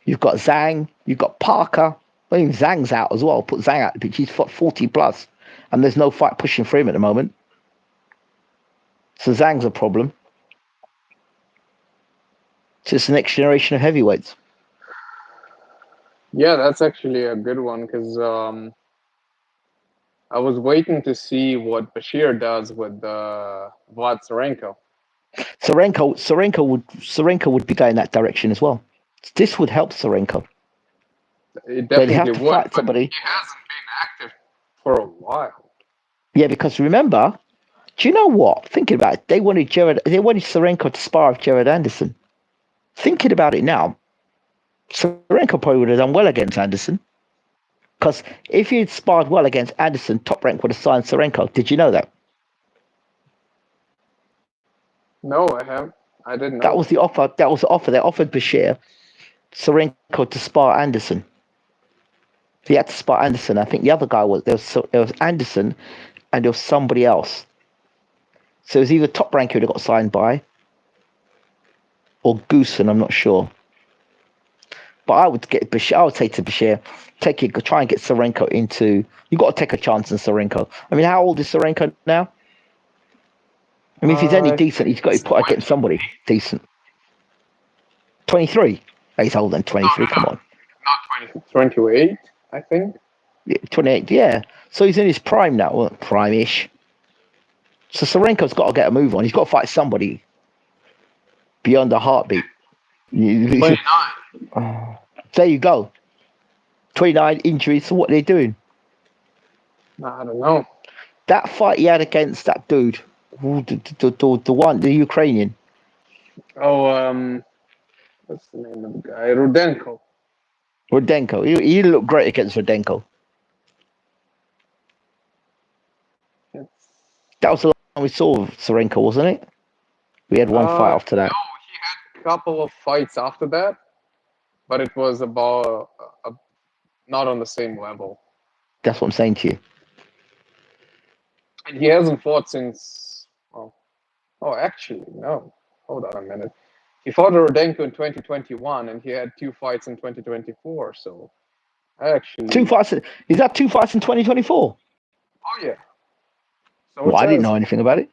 you've got Zhang, you've got Parker. Well, even Zhang's out as well. Put Zhang out the pitch. He's 40 plus, and there's no fight pushing for him at the moment. So Zhang's a problem. So it's the next generation of heavyweights.
Yeah, that's actually a good one, because I was waiting to see what Bashir does with Vlad Tsarenko.
Tsarenko would be going that direction as well. This would help Tsarenko.
It definitely
have to
would,
fight
but
somebody.
he hasn't been active for a while.
Yeah, because remember, do you know what? Thinking about it, they wanted Tsarenko to spar with Jared Anderson. Thinking about it now, Tsarenko probably would have done well against Anderson. Because if he had sparred well against Anderson, Top Rank would have signed Tsarenko. Did you know that?
No, I didn't know.
That was the offer. They offered Bashir Tsarenko to spar Anderson. He had to spar Anderson. I think the other guy there was Anderson, and there was somebody else. So it was either Top Rank who got signed by, or Goosen. I'm not sure. But I would get Bashir. I would say to Bashir, try and get Tsarenko into. You got to take a chance on Tsarenko. I mean, how old is Tsarenko now? I mean, if he's any decent, he's got to put against somebody decent. 23. He's older than 23. Come on.
Not 20, 28, I think.
28, yeah. So he's in his prime now, well, prime-ish. So Serenko's got to get a move on. He's got to fight somebody beyond a heartbeat.
29.
There you go. 29 injuries. So what are they doing?
I don't know.
That fight he had against that dude, the Ukrainian.
Oh, what's the name of the guy? Rudenko.
Rudenko. He didn't look great against Rudenko. That was the last time we saw Serenko, wasn't it? We had one fight after that.
No, he had a couple of fights after that, but it was about not on the same level.
That's what I'm saying to you.
And he hasn't fought since. Actually, no. Hold on a minute. He fought Rudenko in 2021, and he had 2 fights in 2024. So, actually,
2 fights. Is that 2 fights in 2024?
Oh yeah. So
well, I didn't know anything about it.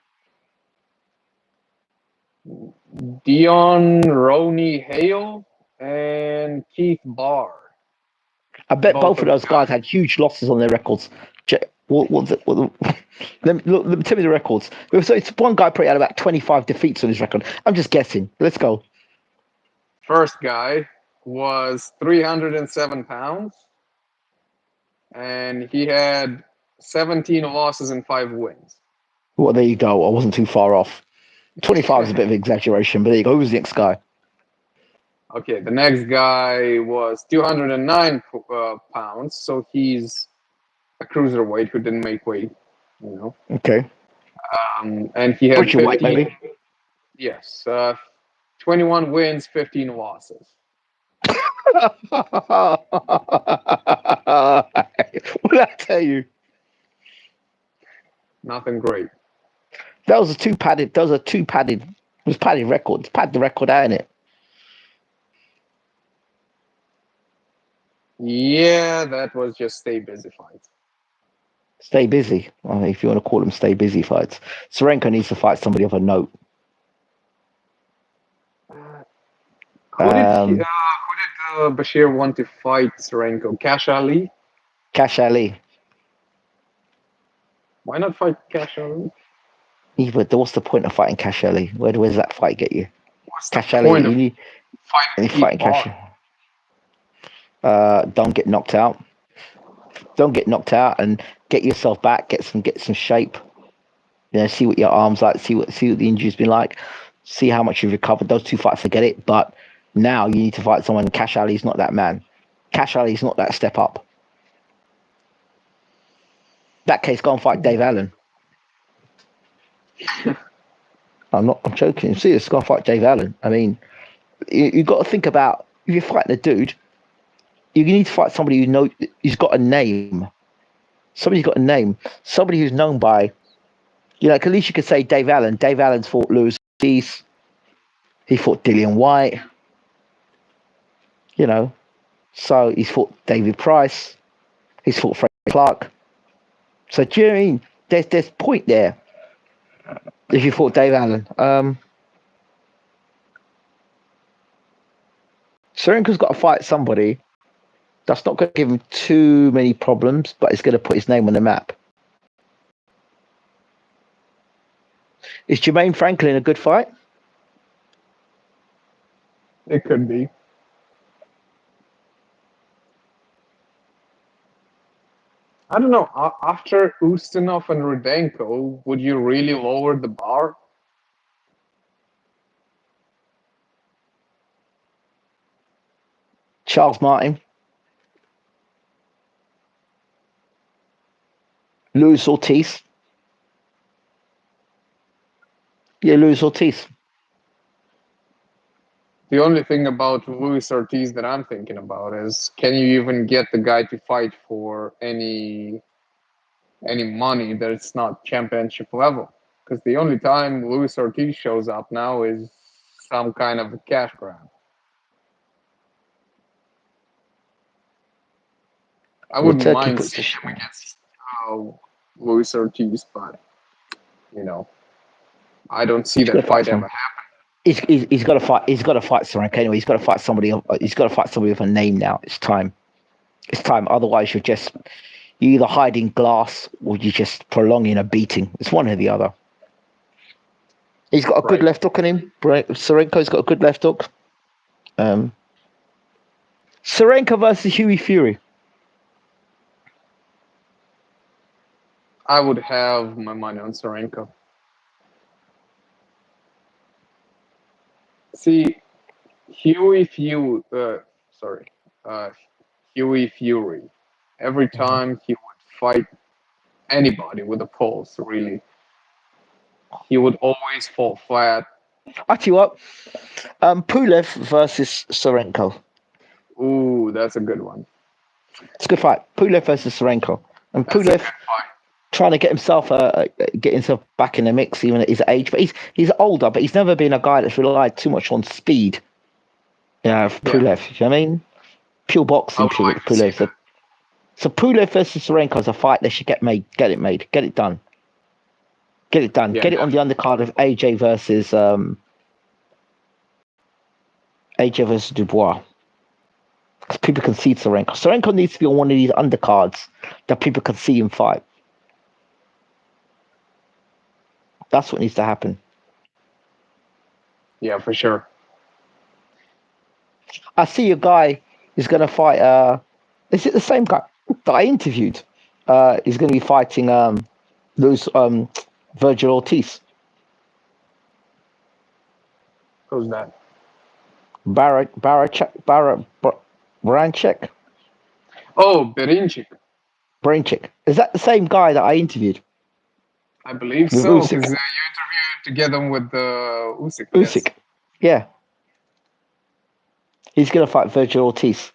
Dion Roney Hale and Keith Barr.
I bet both of those guys had huge losses on their records. Let me tell me the records. So it's one guy probably had about 25 defeats on his record. I'm just guessing. Let's go.
First guy was 307 pounds, and he had 17 losses and 5 wins.
Well, there you go. I wasn't too far off. 25 is a bit of an exaggeration, but there you go. Who's the next guy?
Okay, the next guy was 209 pounds, so he's a cruiserweight who didn't make weight, you know.
Okay.
And he had 15,
weight, maybe?
Yes, 21 wins, 15 losses.
What did I tell you?
Nothing great.
That was a two padded. It was padded records. Pad the record out in it.
Yeah, that was just stay busy fights.
Stay busy. Well, if you want to call them stay busy fights. Serenko needs to fight somebody of a note.
Who did Bashir want to fight Serenko? Cash Ali?
Cash Ali.
Why not fight Cash Ali?
Yeah, but what's the point of fighting Cash Ali? Where's that fight get you?
What's
Cash
the
Ali,
point
you need fighting Cash. Don't get knocked out. Don't get knocked out and get yourself back. Get some shape. You know, see what your arms like. See what the injury's been like. See how much you've recovered. Those 2 fights, forget it. But now you need to fight someone. Cash Ali's not that man. Cash Ali's not that step up. That case, go and fight Dave Allen. I'm joking. See, it's go and fight Dave Allen. I mean, you've got to think about if you're fighting a dude. You need to fight somebody who knows he's got a name. Somebody's got a name. Somebody who's known by, you know, at least you could say Dave Allen. Dave Allen's fought Lewis Ortiz. He fought Dillian White. You know, so he's fought David Price. He's fought Frank Clark. So do you know what I mean? There's point there. If you fought Dave Allen, Serenko's got to fight somebody that's not going to give him too many problems, but it's going to put his name on the map. Is Jermaine Franklin a good fight?
It could be. I don't know. After Ustinov and Rudenko, would you really lower the bar?
Charles Martin. Luis Ortiz. Yeah, Luis Ortiz.
The only thing about Luis Ortiz that I'm thinking about is, can you even get the guy to fight for any money that it's not championship level? Because the only time Luis Ortiz shows up now is some kind of a cash grab. I wouldn't mind seeing him against Luis Ortiz, but you know, I don't see that fight ever happen.
He's got to fight. He's got to fight Serenko anyway. He's got to fight somebody. He's got to fight somebody with a name now. It's time. It's time. Otherwise, You either hide in glass or you just prolonging a beating. It's one or the other. He's got a good left hook on him. Serenko's got a good left hook. Serenko versus Huey Fury.
I would have my money on Serenko. See, Huey Fury. Huey Fury. Every time he would fight anybody with a pulse, really, he would always fall flat.
I tell you what, Pulev versus Serenko.
Ooh, that's a good one.
It's a good fight. Pulev versus Serenko, and
That's a
Pulev
good fight.
trying to get himself back in the mix, even at his age. But he's older, but he's never been a guy that's relied too much on speed. Yeah, Pulev. You know what I mean? Pure boxing, Pulev. So Pulev versus Serenko is a fight that should get made. Get it made. Get it done. Get it done.
Yeah,
Get it on the undercard of AJ versus Dubois. Because people can see Serenko. Serenko needs to be on one of these undercards that people can see him fight. That's what needs to happen.
Yeah, for sure.
I see a guy is going to fight. Is it the same guy that I interviewed? He's going to be fighting Virgil Ortiz.
Who's that?
Baranchek.
Oh, Berinchik.
Is that the same guy that I interviewed?
I believe
with
so,
Usyk.
because you interviewed together with Usyk.
Usyk.
Yes.
Yeah. He's going to fight Virgil Ortiz.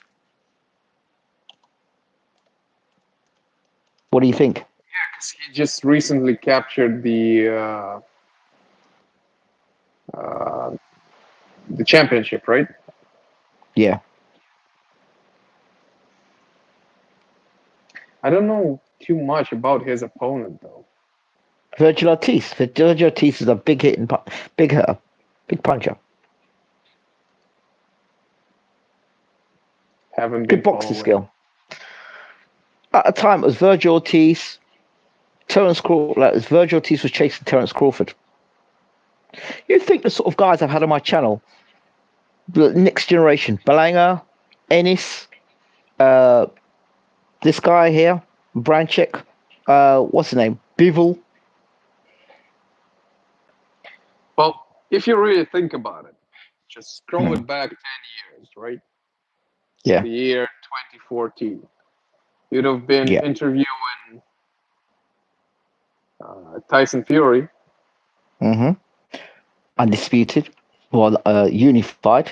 What do you think?
Yeah, because he just recently captured the championship, right?
Yeah.
I don't know too much about his opponent, though.
Virgil Ortiz. Virgil Ortiz is a big hitter, big puncher.
Haven't
Good
been
boxing
following.
skill. At the time, it was Virgil Ortiz, Terence Crawford. Virgil Ortiz was chasing Terence Crawford. You think the sort of guys I've had on my channel, the next generation, Balanga, Ennis, this guy here, Branchek, what's his name? Bivol.
Well, if you really think about it, just scroll it back 10 years, right?
Yeah.
The year 2014. You'd have been interviewing Tyson Fury.
Mm-hmm. Undisputed. Well, unified.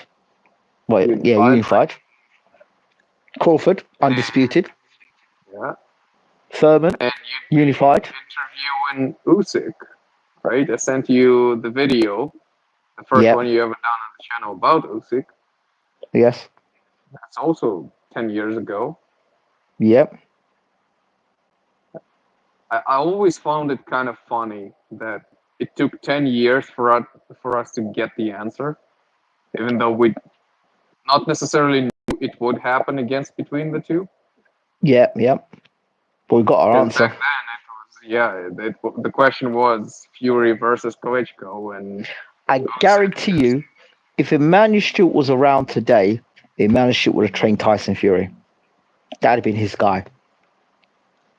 Unified. Crawford, undisputed.
Yeah.
Thurman,
and
unified.
Interviewing Usyk, right? I sent you the video, the first one you ever done on the channel about Usyk.
Yes.
That's also 10 years ago.
Yep.
I always found it kind of funny that it took 10 years for us to get the answer, even though we not necessarily knew it would happen between the two.
Yep. But we got our answer.
Back then, the question was Fury versus Klitschko, and
I guarantee you, if Emmanuel Stewart was around today, Emmanuel Stewart would have trained Tyson Fury. That'd have been his guy.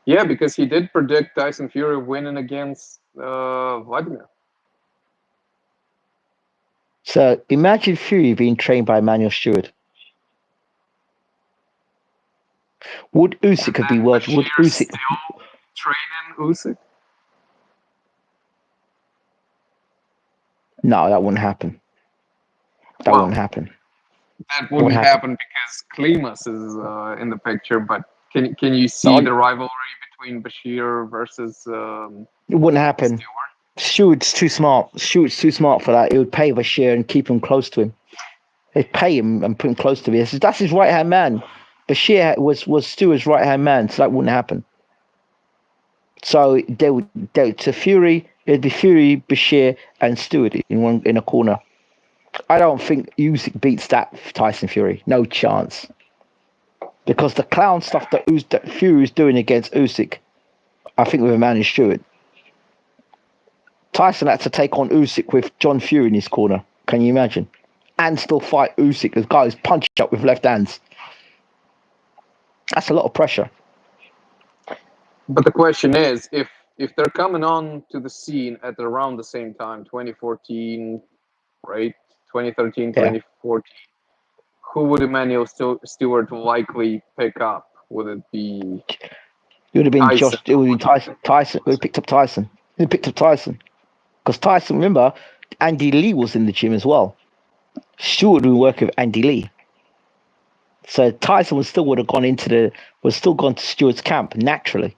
Yeah, because he did predict Tyson Fury winning against Vladimir.
So imagine Fury being trained by Emmanuel Stewart. Would Usyk have been worth? Would Usyk
still training Usyk?
No, that wouldn't happen. That wouldn't happen.
That wouldn't happen because Klimas is in the picture. But can you see the rivalry between Bashir versus?
It wouldn't happen. Stewart's too smart. Stewart's too smart for that. He would pay Bashir and keep him close to him. They'd pay him and put him close to him. That's his right hand man. Bashir was Stewart's right hand man, so that wouldn't happen. So to Fury, it'd be Fury, Bashir, and Stewart in a corner. I don't think Usyk beats that Tyson Fury. No chance. Because the clown stuff that Fury's doing against Usyk, I think with Emmanuel Stewart, Tyson had to take on Usyk with John Fury in his corner. Can you imagine? And still fight Usyk. The guy who's punched up with left hands. That's a lot of pressure.
But the question is, if they're coming on to the scene at around the same time, 2014, right? 2013,
Yeah.
2014, who would Emmanuel Stewart likely pick up? Would it be
It would have been
Tyson?
It would have been Tyson. Tyson would have picked up Tyson. He picked up Tyson. Because Tyson, remember, Andy Lee was in the gym as well. Stewart would work with Andy Lee. So Tyson would still gone to Stewart's camp naturally.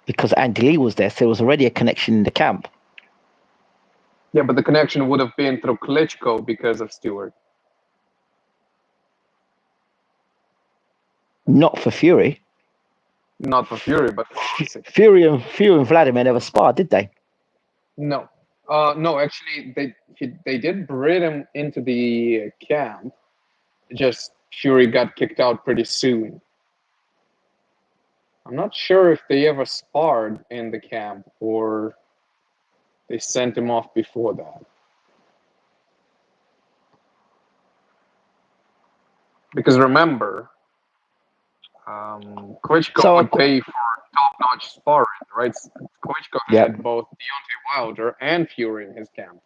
Because Andy Lee was there, so there was already a connection in the camp.
Yeah, but the connection would have been through Klitschko because of Stewart.
Not for Fury.
Not for Fury, but for Usyk.
Fury and Vladimir never sparred, did they?
No. No, actually, they did bring him into the camp. Just Fury got kicked out pretty soon. I'm not sure if they ever sparred in the camp or they sent him off before that. Because remember, Klitschko would pay for top-notch sparring, right? Klitschko had both Deontay Wilder and Fury in his camp.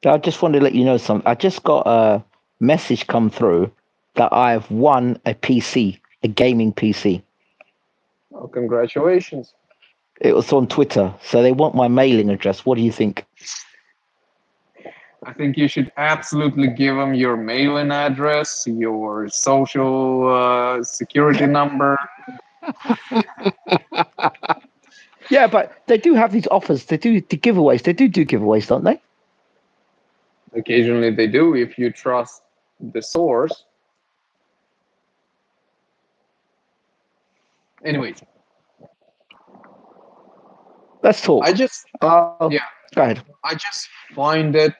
I just wanted to let you know something. I just got a message come through that I've won a PC, a gaming PC.
Oh, congratulations.
It was on Twitter, so they want my mailing address. What do you think?
I think you should absolutely give them your mailing address, your social security number.
Yeah, but they do have these offers. They do the giveaways. They do giveaways, don't they?
Occasionally they do, if you trust the source. Anyways.
Let's talk.
Yeah.
Go ahead.
I just find it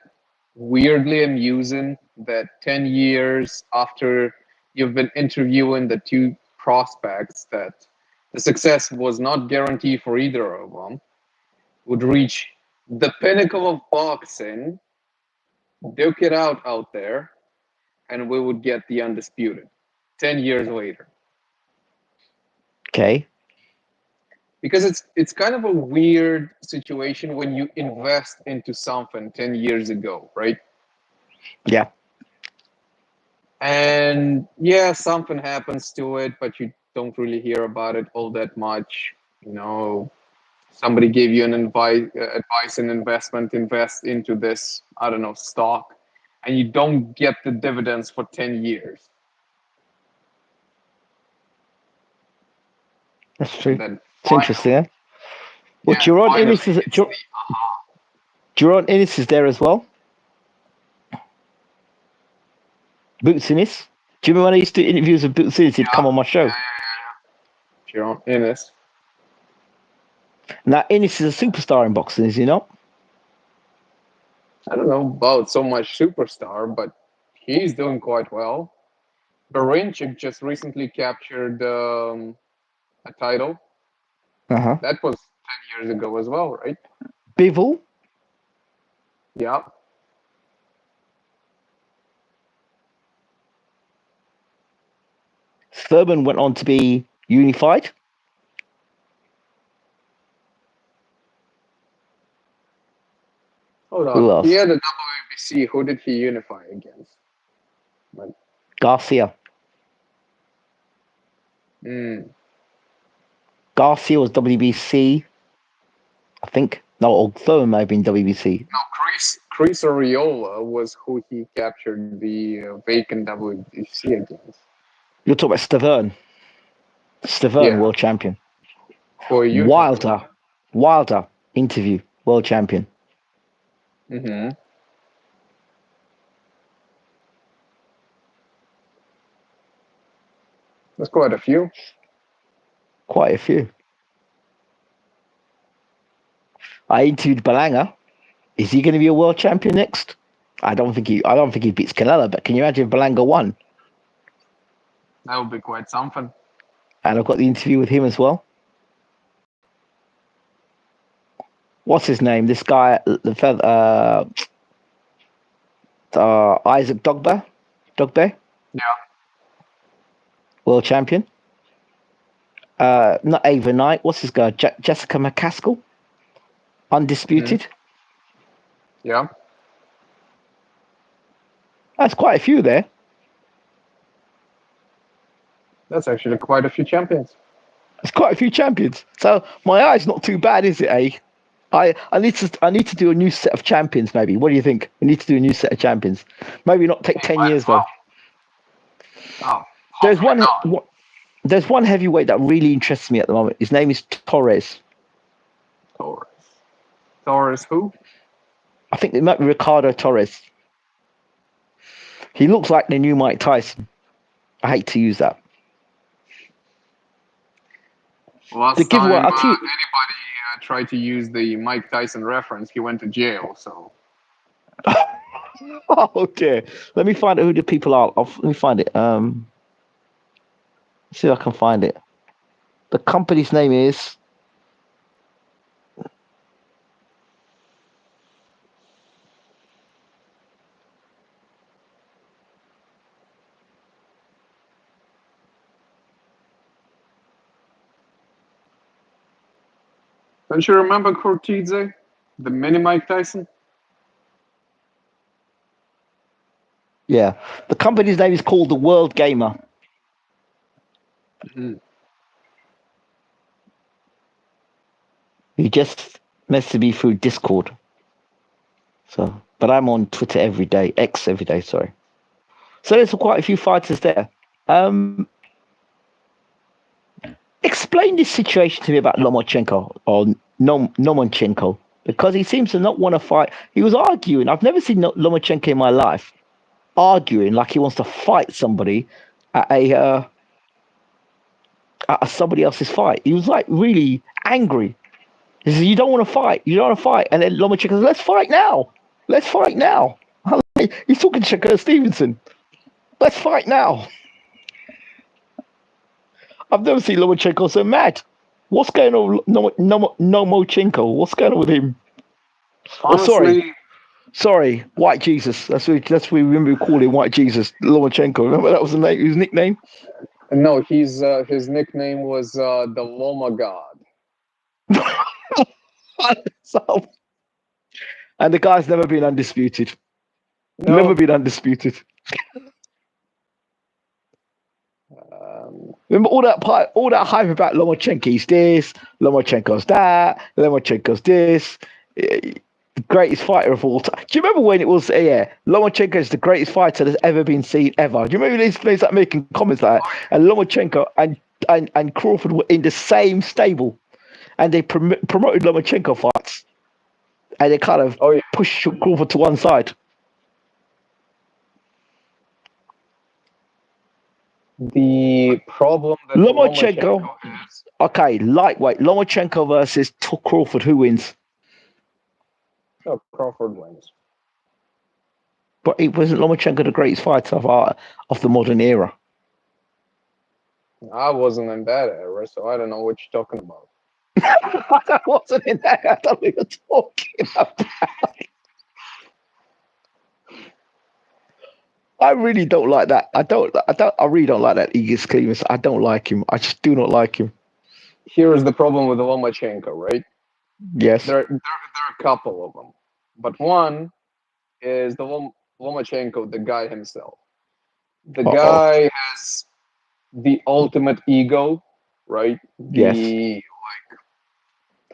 weirdly amusing that 10 years after you've been interviewing the two prospects, that the success was not guaranteed for either of them, would reach the pinnacle of boxing, duke it out there, and we would get the undisputed 10 years later.
Okay.
Because it's kind of a weird situation when you invest into something 10 years ago, right?
Yeah.
And yeah, something happens to it, but you don't really hear about it all that much. You know, somebody gave you an advice and invest into this, I don't know, stock, and you don't get the dividends for 10 years.
That's true. It's interesting, eh? Well,
Yeah,
Jerron Ennis is there as well. Boots Ennis. Do you remember when I used to do interviews with Boots Ennis? He'd come on my show.
Yeah. Jerron Ennis.
Now, Ennis is a superstar in boxing, is he not?
I don't know about so much superstar, but he's doing quite well. Berinchik just recently captured a title.
Uh-huh.
That was 10 years ago as well, right?
Bivol?
Yeah.
Thurman went on to be unified.
Hold on.
Who else?
He had a WBC. Who did he unify against?
Garcia. Garcia was WBC, I think. No, or Thurman may have been WBC.
No, Chris Ariola was who he captured the vacant WBC against.
You're talking about Stavern, world champion. Wilder, interview, world champion.
Mm-hmm. That's quite a few.
Quite a few. I interviewed Berlanga. Is he going to be a world champion next? I don't think he beats Canelo, but can you imagine if Berlanga won?
That would be quite something.
And I've got the interview with him as well. What's his name? This guy, the feather, Isaac Dogbe,
Yeah.
world champion. Not Ava Knight. What's his guy? Jessica McCaskill, undisputed.
Yeah.
That's quite a few there.
That's actually quite a few champions.
It's quite a few champions. So my eye's not too bad, is it? I need to do a new set of champions. Maybe. What do you think? We need to do a new set of champions. Maybe not take 10 years though.
Oh,
There's one.
not.
There's one heavyweight that really interests me at the moment. His name is Torres.
Torres who?
I think it might be Ricardo Torres. He looks like the new Mike Tyson. I hate to use that.
Last time anybody tried to use the Mike Tyson reference, he went to jail. So.
Oh dear. Let me find out who the people are. Let me find it. See if I can find it. The company's name is.
Don't you remember Cortese, the mini Mike Tyson?
Yeah. The company's name is called The World Gamer. He just messaged me through Discord. So, but I'm on Twitter every day, X every day, sorry. So there's quite a few fighters there. Explain this situation to me about Lomachenko or Lomachenko, because he seems to not want to fight. He was arguing. I've never seen Lomachenko in my life arguing like he wants to fight somebody at somebody else's fight. He was like really angry. He says, "You don't want to fight. You don't want to fight." And then Lomachenko says, "Let's fight now. Let's fight now." He's talking to Shakur Stevenson. Let's fight now. I've never seen Lomachenko so mad. What's going on, Lomachenko? What's going on with him?
Honestly,
sorry, White Jesus. That's what we remember calling White Jesus, Lomachenko. Remember that was his nickname?
No, his nickname was the Loma God.
So, and the guy's never been undisputed.
No.
Never been undisputed. Remember all that hype about Lomachenko's this, Lomachenko's that, Lomachenko's this, the greatest fighter of all time. Do you remember when it was, Lomachenko is the greatest fighter that's ever been seen ever? Do you remember these players that making comments like that? And Lomachenko and Crawford were in the same stable, and they promoted Lomachenko fights, and they kind of pushed Crawford to one side.
The problem that Lomachenko is...
Okay, lightweight. Lomachenko versus Crawford. Who wins?
Oh, Crawford wins.
But it wasn't Lomachenko the greatest fighter of the modern era?
I wasn't in that era, so I don't know what you're talking about.
I wasn't in that. I don't know what you're talking about. I really don't like that. I really don't like that Igor Klimas. I don't like him. I just do not like him.
Here is the problem with Lomachenko, right?
Yes.
There are a couple of them. But one is the Lomachenko, the guy himself. The guy has the ultimate ego, right? The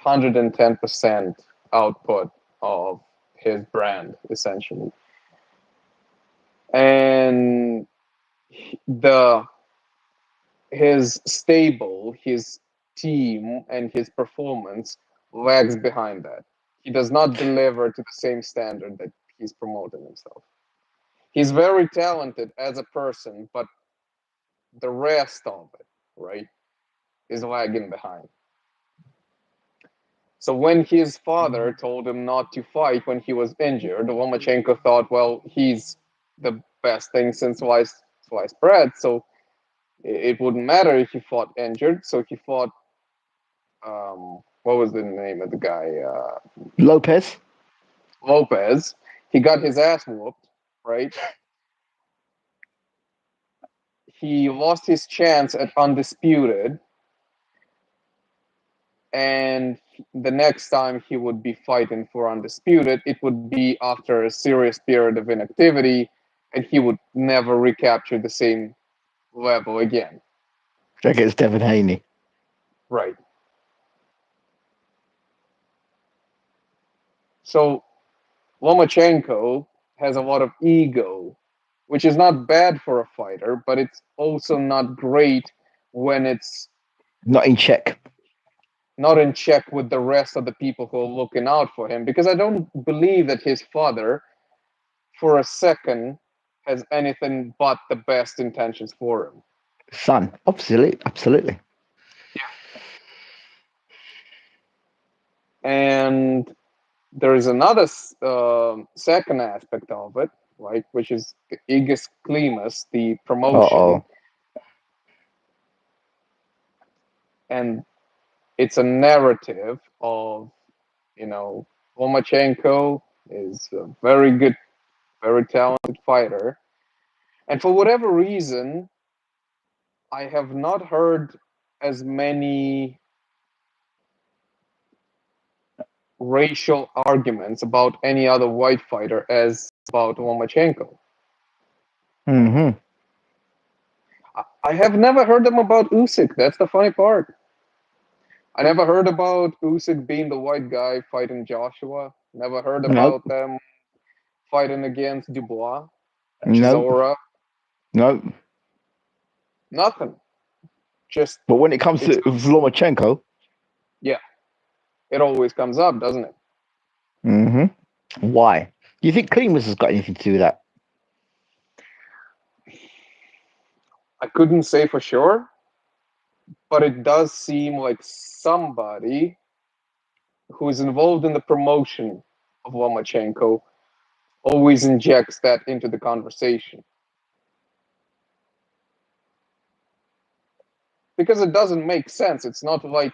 110% output of his brand, essentially. And his stable, his team, and his performance lags behind that. He does not deliver to the same standard that he's promoting himself. He's very talented as a person, but the rest of it, right, is lagging behind. So when his father told him not to fight when he was injured, Lomachenko thought, well, he's the best thing since sliced bread, so It wouldn't matter if he fought injured. So he fought. What was the name of the guy?
Lopez.
Lopez. He got his ass whooped, right? He lost his chance at undisputed, and the next time he would be fighting for undisputed, it would be after a serious period of inactivity, and he would never recapture the same level again.
Against Devin Haney.
Right. So Lomachenko has a lot of ego, which is not bad for a fighter, but it's also not great when it's
Not in check.
not in check with the rest of the people who are looking out for him. Because I don't believe that his father, for a second, has anything but the best intentions for him.
Son. Absolutely. Absolutely.
And there is another second aspect of it, right, which is the Igas Klimas, the promotion.
Uh-oh.
And it's a narrative of, Lomachenko is a very good, very talented fighter. And for whatever reason, I have not heard as many racial arguments about any other white fighter as about Lomachenko.
Mm-hmm.
I have never heard them about USYK. That's the funny part. I never heard about Usyk being the white guy fighting Joshua. Never heard
Nope.
about them fighting against Dubois,
Nope.
Chisora.
Nope.
Nothing. Just
But when it comes to Lomachenko,
yeah, it always comes up, doesn't it?
mm-hmm. Why? Do you think Klimas has got anything to do with that?
I couldn't say for sure, but it does seem like somebody who is involved in the promotion of Lomachenko always injects that into the conversation. Because it doesn't make sense. It's not like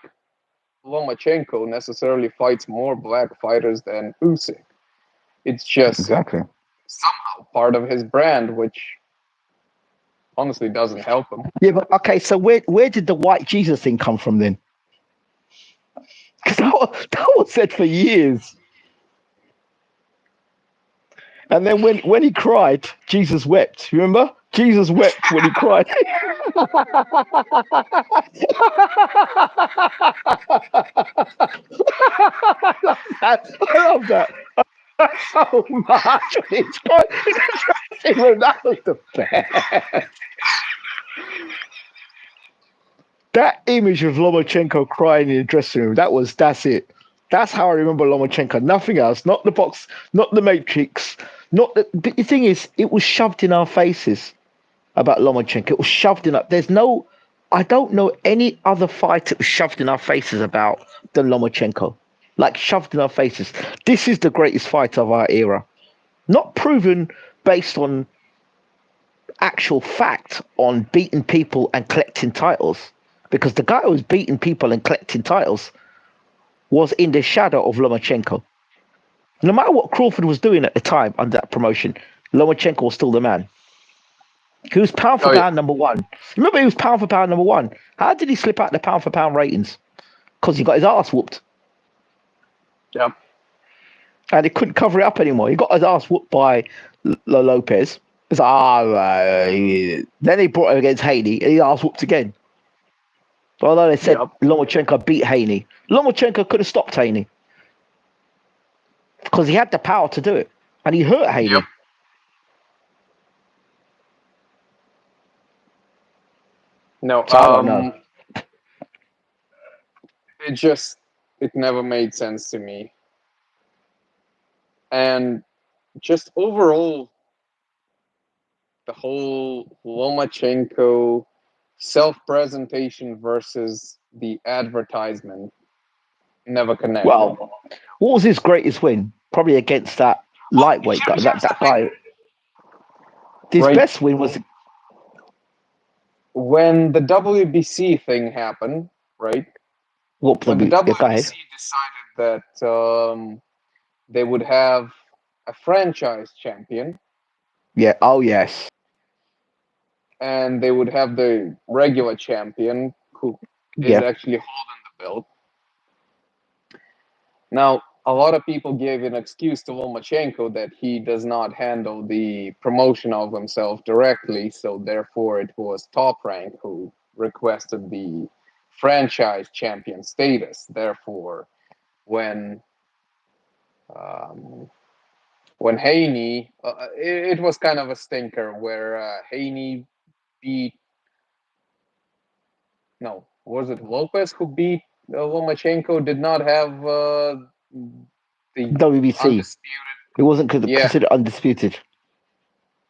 Lomachenko necessarily fights more black fighters than Usyk. It's just
Exactly.
somehow part of his brand, which honestly doesn't help him.
Yeah, but okay, so where did the white Jesus thing come from then? Because that was said for years. And then when he cried, Jesus wept. Remember? Jesus wept when he cried. I love that. So much. It's that was the best. That image of Lomachenko crying in the dressing room, that's it. That's how I remember Lomachenko. Nothing else. Not the box, not the Matrix, not the. But the thing is, it was shoved in our faces about Lomachenko. It was shoved in up. I don't know any other fight that was shoved in our faces about than Lomachenko. Like shoved in our faces. This is the greatest fight of our era. Not proven based on actual fact on beating people and collecting titles. Because the guy who was beating people and collecting titles was in the shadow of Lomachenko. No matter what Crawford was doing at the time under that promotion, Lomachenko was still the man. He was pound for pound number one. Remember, he was pound for pound number one. How did he slip out the pound for pound ratings? Because he got his ass whooped.
Yep.
And he couldn't cover it up anymore. He got his ass whooped by Lopez. It's like, then he brought him against Haney, and he ass whooped again. Although they said Lomachenko beat Haney. Lomachenko could have stopped Haney. Because he had the power to do it. And he hurt Haney.
Yep. No,
so I don't know.
It never made sense to me. And just overall, the whole Lomachenko self-presentation versus the advertisement never connected.
Well, what was his greatest win? Probably against that lightweight guy, that guy. His best win was...
when the WBC thing happened, right?
What
When the
the yeah, go ahead.
WBC decided that they would have a franchise champion
Yeah. Oh yes.
and they would have the regular champion who is
Yeah.
actually holding the belt. Now, a lot of people gave an excuse to Lomachenko that he does not handle the promotion of himself directly, so therefore it was Top Rank who requested the franchise champion status. Therefore, when um, when Haney, it was kind of a stinker where Haney beat, no, was it Lopez who beat Lomachenko? Did not have the
WBC.
undisputed.
It wasn't
Yeah,
considered undisputed.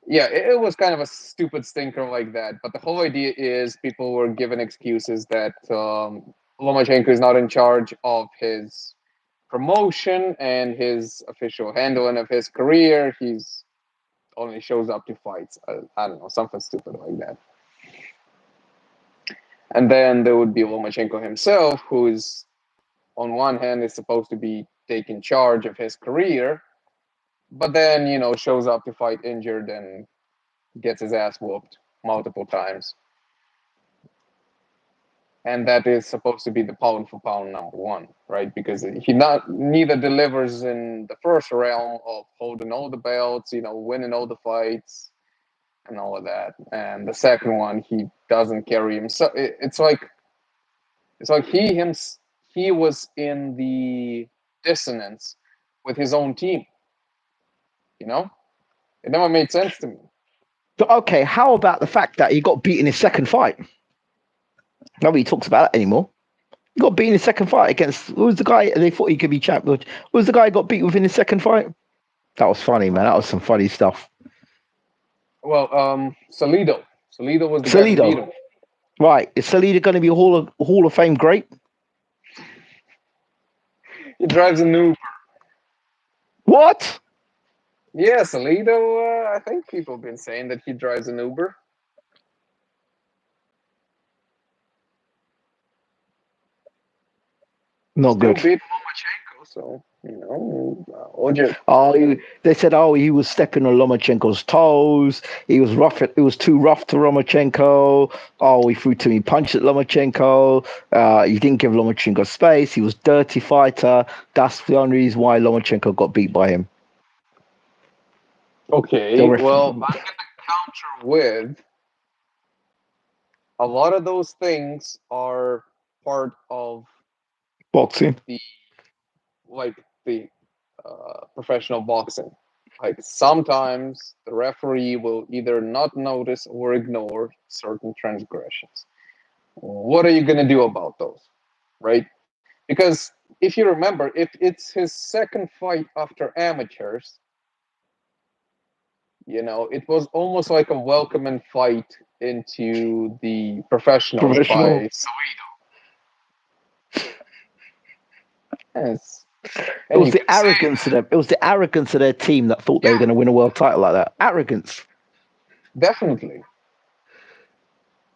yeah, it was kind of a stupid stinker like that. But the whole idea is people were given excuses that Lomachenko is not in charge of his promotion and his official handling of his career. He's only shows up to fights. I don't know, something stupid like that. And then there would be Lomachenko himself, who is, on one hand, is supposed to be taking charge of his career, but then, shows up to fight injured and gets his ass whooped multiple times. And that is supposed to be the pound for pound number one, right? Because he neither delivers in the first realm of holding all the belts, winning all the fights and all of that. And the second one, he doesn't carry himself. It's like he was in the dissonance with his own team. It never made sense to me.
But okay, how about the fact that he got beat in his second fight? Nobody talks about that anymore. He got beat in his second fight against, who was the guy they thought he could be champion? Who was the guy he got beat with in his second fight? That was funny, man. That was some funny stuff.
Well, Salido. Salido was the guy who beat
Salido.
him.
Right. Is Salido going to be a Hall of Fame great?
He drives an Uber.
What?
Yeah, Salido, I think people have been saying that he drives an Uber.
Not
Still
good.
beat Lomachenko, so,
They said, he was stepping on Lomachenko's toes. He was rough. It was too rough to Lomachenko. Oh, he threw too many punches at Lomachenko. He didn't give Lomachenko space. He was dirty fighter. That's the only reason why Lomachenko got beat by him.
Okay, well, I'm going to counter with a lot of those things are part of
boxing.
the professional boxing. Like sometimes the referee will either not notice or ignore certain transgressions. What are you going to do about those, right? Because if you remember, if it's his second fight after amateurs, it was almost like a welcoming fight into the professionals by Salido. Yes.
It was the arrogance of them. It was the arrogance of their team that thought they were going to win a world title like that. Arrogance.
Definitely.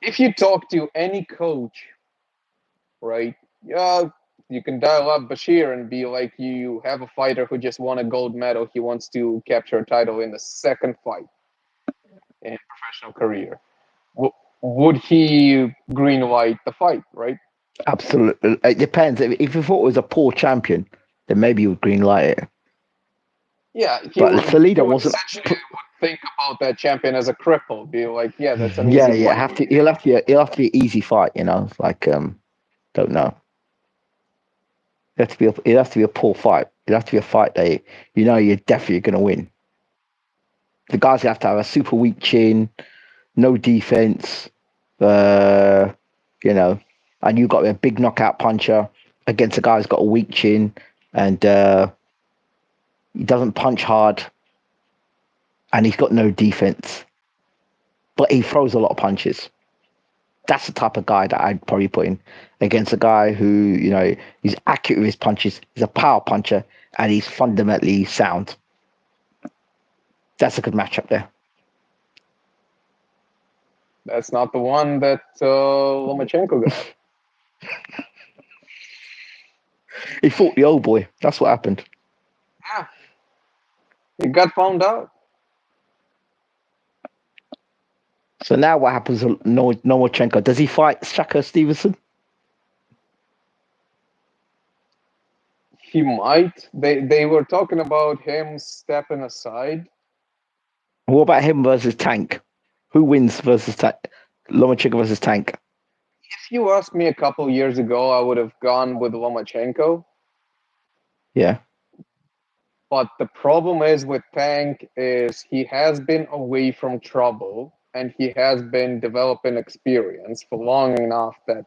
If you talk to any coach, right? Yeah, you can dial up Bashir and be like, you have a fighter who just won a gold medal. He wants to capture a title in the second fight in his professional career. Would he green light the fight, right?
Absolutely. It depends. If you thought it was a poor champion, then maybe you would green light it.
Yeah,
Salido wasn't.
Essentially would think about that champion as a cripple. Be like, yeah, that's an
Yeah,
easy
yeah.
fight.
He'll have to be an easy fight. Don't know. It has to be a poor fight. It has to be a fight that you're definitely going to win. The guys have to have a super weak chin, no defense, and you've got to be a big knockout puncher against a guy who's got a weak chin and he doesn't punch hard and he's got no defense, but he throws a lot of punches. That's the type of guy that I'd probably put in against a guy who, he's accurate with his punches. He's a power puncher and he's fundamentally sound. That's a good matchup there.
That's not the one that Lomachenko got.
He fought the old boy. That's what happened.
Yeah, he got found out.
So now what happens to Lomachenko? Does he fight Shaka Stevenson?
He might. They were talking about him stepping aside.
What about him versus Tank? Who wins versus Tank? Lomachenko versus Tank.
If you asked me a couple years ago, I would have gone with Lomachenko.
Yeah.
But the problem is with Tank is he has been away from trouble and he has been developing experience for long enough that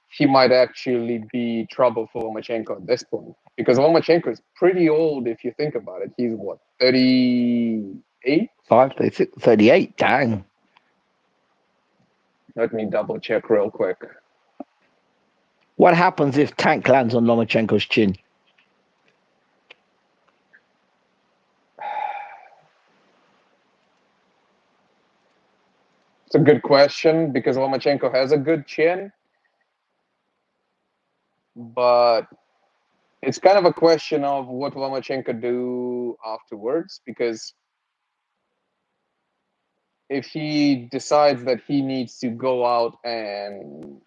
he might actually be trouble for Lomachenko at this point. Because Lomachenko is pretty old if you think about it. He's what, 38?
36, 38. Dang.
Let me double check real quick.
What happens if Tank lands on Lomachenko's chin?
It's a good question because Lomachenko has a good chin. But it's kind of a question of what Lomachenko do afterwards, because if he decides that he needs to go out and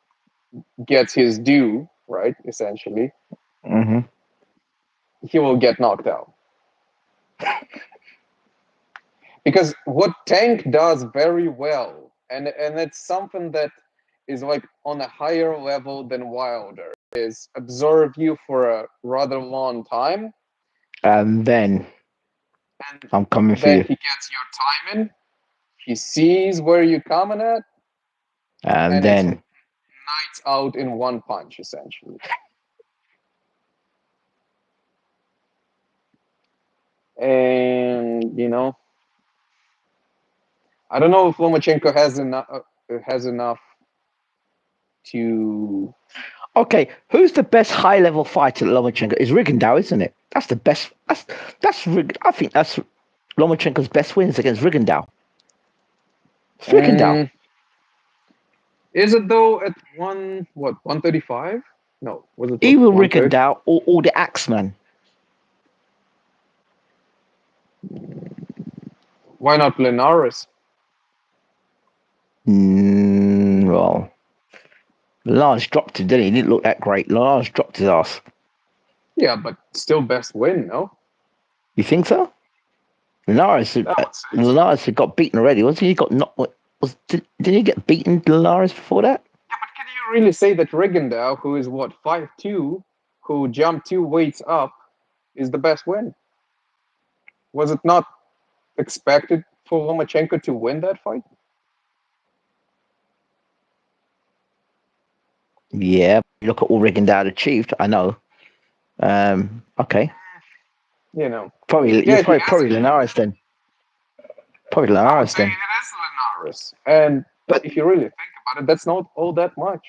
gets his due, right, essentially,
Mm-hmm.
he will get knocked out. Because what Tank does very well, and it's something that is like on a higher level than Wilder, is observe you for a rather long time,
And then
and
I'm coming for
then
you.
he gets your timing. He sees where you're coming at,
And
and it's
then
nights out in one punch, essentially. And I don't know if Lomachenko has enough to.
okay, who's the best high level fighter at Lomachenko? Is Rigondeaux, isn't it? That's the best. I think that's Lomachenko's best wins against Rigondeaux. It's Rigondeaux.
Is it though at 135? No, was it
Either
130?
Rigondeaux or the Axeman.
Why not Linares?
Well, Lars dropped him, didn't he? He didn't look that great. Lars dropped his ass.
Yeah, but still best win, no?
You think so? Linares had got beaten already, wasn't he? He got not. Did he get beaten, Linares, before that?
Yeah, but can you really say that Rigondeaux, who is what 5'2", who jumped 2 weights up, is the best win? Was it not expected for Lomachenko to win that fight?
Yeah, look at all Rigondeaux achieved. I know. Okay. Probably
Yeah,
probably Linares then. Probably
I would
Linares
say
then.
it is Linares. And
But
if you really think about it, that's not all that much.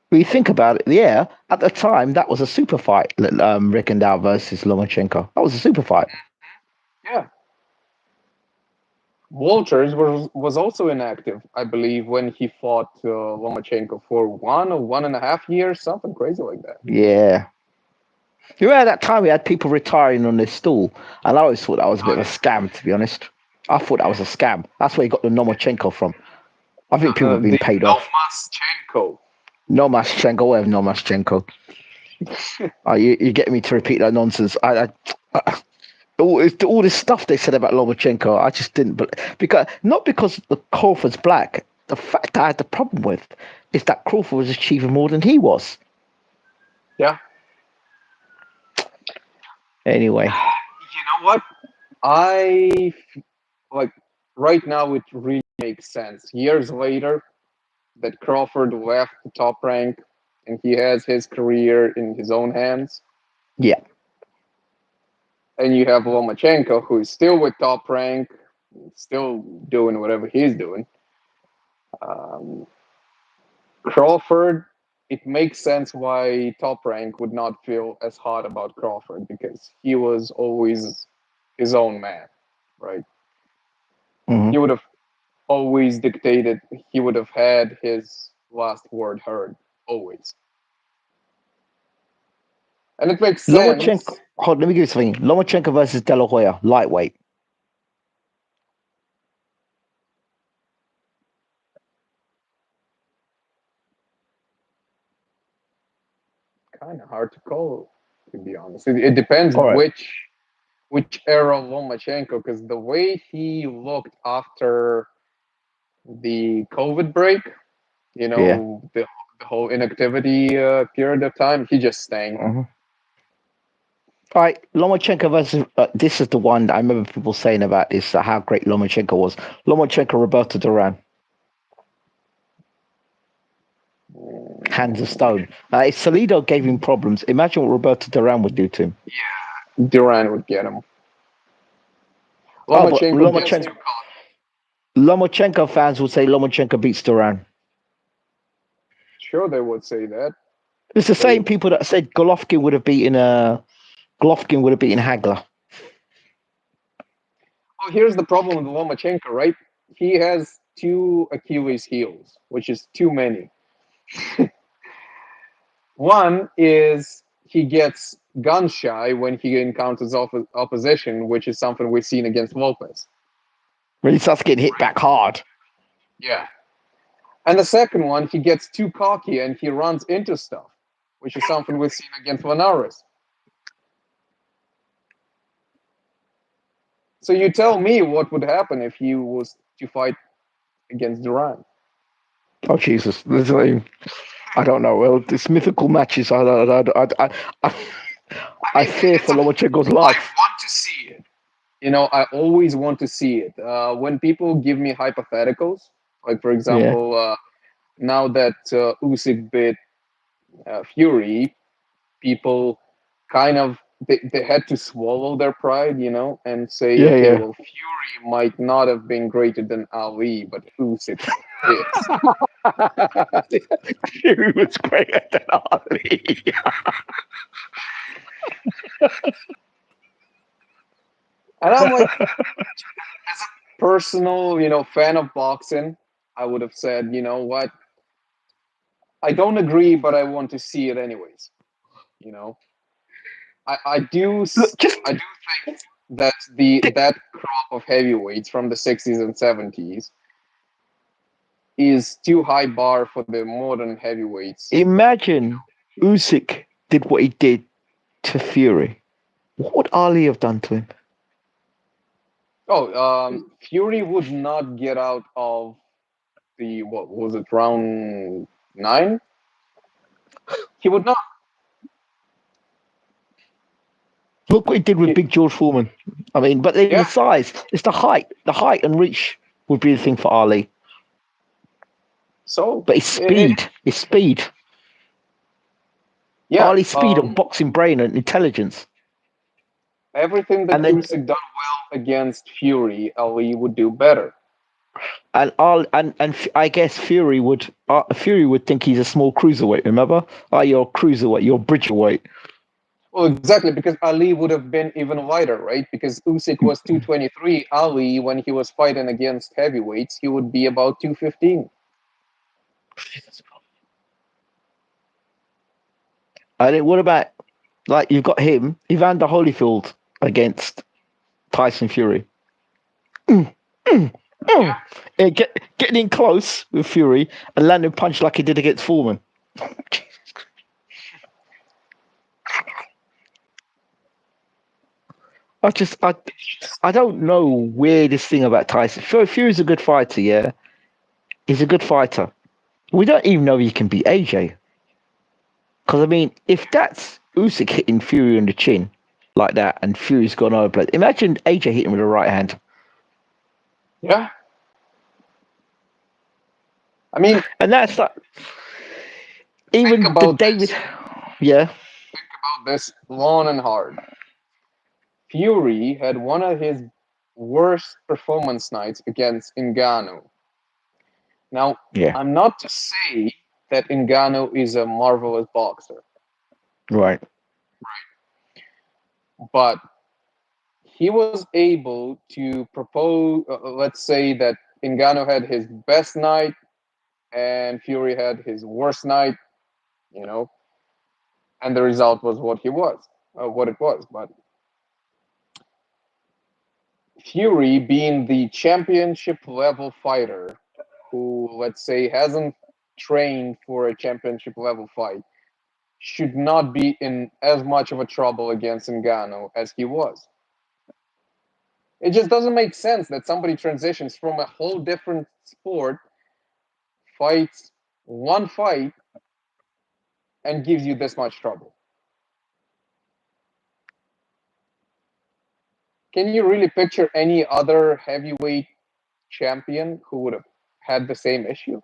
when you think about it, yeah, at the time that was a super fight. Rigondeaux versus Lomachenko. That was a super fight.
Yeah. Walters was also inactive, I believe, when he fought Lomachenko for 1 or 1.5 years, something crazy like that.
Yeah. You remember that time we had people retiring on this stool, and I always thought that was a bit of a scam, to be honest. I thought that was a scam. That's where you got the Lomachenko from. I think people have been
The
paid off.
Lomachenko.
Lomachenko, whatever Lomachenko. Oh, you getting me to repeat that nonsense? All this stuff they said about Lomachenko, I just didn't. But not because the Crawford's black. The fact that I had the problem with is that Crawford was achieving more than he was.
Yeah.
Anyway,
You know what? Right now it really makes sense. Years later, that Crawford left the top rank and he has his career in his own hands.
yeah.
And you have Lomachenko, who is still with top rank, still doing whatever he's doing. Crawford, it makes sense why top rank would not feel as hot about Crawford because he was always his own man, right?
Mm-hmm.
He would have always dictated he would have had his last word heard, always. And it makes
Lomachenko.
sense.
Hold, let me give you something. Lomachenko versus De La Hoya, lightweight.
Kind of hard to call, to be honest. It depends
All right.
which era of Lomachenko, because the way he looked after the COVID break,
Yeah.
the whole inactivity period of time, he just stank.
Mhm. All right, Lomachenko versus this is the one that I remember people saying about this, how great Lomachenko was. Lomachenko, Roberto Duran, hands of stone. If Salido gave him problems, imagine what Roberto Duran would do to him.
Yeah, Duran would get him.
Oh, but
Lomachenko gets too cocky.
Lomachenko fans would say Lomachenko beats Duran.
Sure, they would say that.
It's the
They
same people that said Golovkin would have beaten Hagler.
Oh, here's the problem with Lomachenko, right? He has two Achilles heels, which is too many. One is he gets gun shy when he encounters opposition, which is something we've seen against Lopez.
When he starts getting hit back hard.
Yeah. And the second one, he gets too cocky and he runs into stuff, which is something we've seen against Linares. So you tell me what would happen if he was to fight against Duran.
Oh Jesus! I don't know. Well, this mythical matches.
I
I
mean,
fear for Lomachenko's
I
life.
want to see it. I always want to see it. When people give me hypotheticals, like for
Yeah,
example, now that Usyk bit Fury, people kind of they had to swallow their pride, and say,
yeah,
okay,
yeah.
well, Fury might not have been greater than Ali, but Usyk is.
Fury was greater than Ali.
And I'm like, as a personal, fan of boxing, I would have said, you know what, I don't agree, but I want to see it anyways. You know, I do
Look, just
I do think that
th-
that crop of heavyweights from the 60s and 70s is too high bar for the modern heavyweights.
imagine Usyk did what he did to Fury. What would Ali have done to him?
Oh, Fury would not get out of the what was it, round 9? He would not.
Look what he did with
He,
Big George Foreman. I mean, but then
yeah.
the size, it's the height and reach would be the thing for Ali.
So,
But his speed.
yeah.
Ali's speed and boxing brain and intelligence.
Everything that
And then
Usyk done well against Fury, Ali would do better.
and I guess Fury would think he's a small cruiserweight. Remember? Oh, you're a cruiserweight. You're a bridgerweight.
Well, exactly, because Ali would have been even lighter, right? Because Usyk was 223. Ali, when he was fighting against heavyweights, he would be about 215.
And then what about like you've got him, Evander Holyfield against Tyson Fury.
Yeah.
Getting in close with Fury and landing punch like he did against Foreman. I just I don't know where this thing about Tyson. Fury's a good fighter, yeah. He's a good fighter. We don't even know he can beat AJ. Because I mean, if that's Usyk hitting Fury on the chin like that, and Fury's gone over, imagine AJ hitting with a right hand.
Yeah. I mean,
And that's like
think
even the
about
David.
this.
Yeah,
Think about this long and hard. Fury had one of his worst performance nights against Ngannou. Now,
yeah,
I'm not to say that Ngannou is a marvelous boxer,
right.
but he was able to propose, let's say that Ngannou had his best night and Fury had his worst night, and the result was what it was. But Fury, being the championship level fighter who, let's say, hasn't trained for a championship level fight, should not be in as much of a trouble against Ngannou as he was. It just doesn't make sense that somebody transitions from a whole different sport, fights one fight, and gives you this much trouble. Can you really picture any other heavyweight champion who would have had the same issue?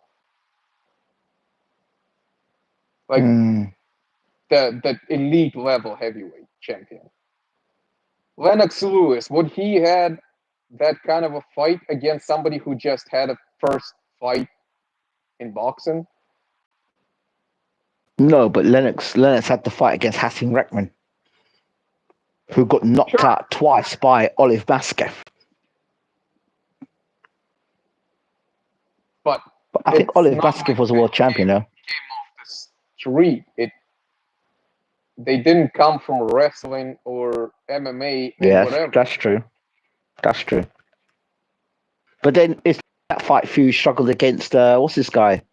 Like the elite level heavyweight champion. Lennox Lewis, would he had that kind of a fight against somebody who just had a first fight in boxing?
No, but Lennox had the fight against Hasim Rekman, who got knocked out twice by Olive Maskev.
But
I think Olive Maskev was a world champion, though.
Came off the street. They didn't come from wrestling or MMA or whatever.
That's true. That's true. But then it's that fight Fury struggled against, what's this guy?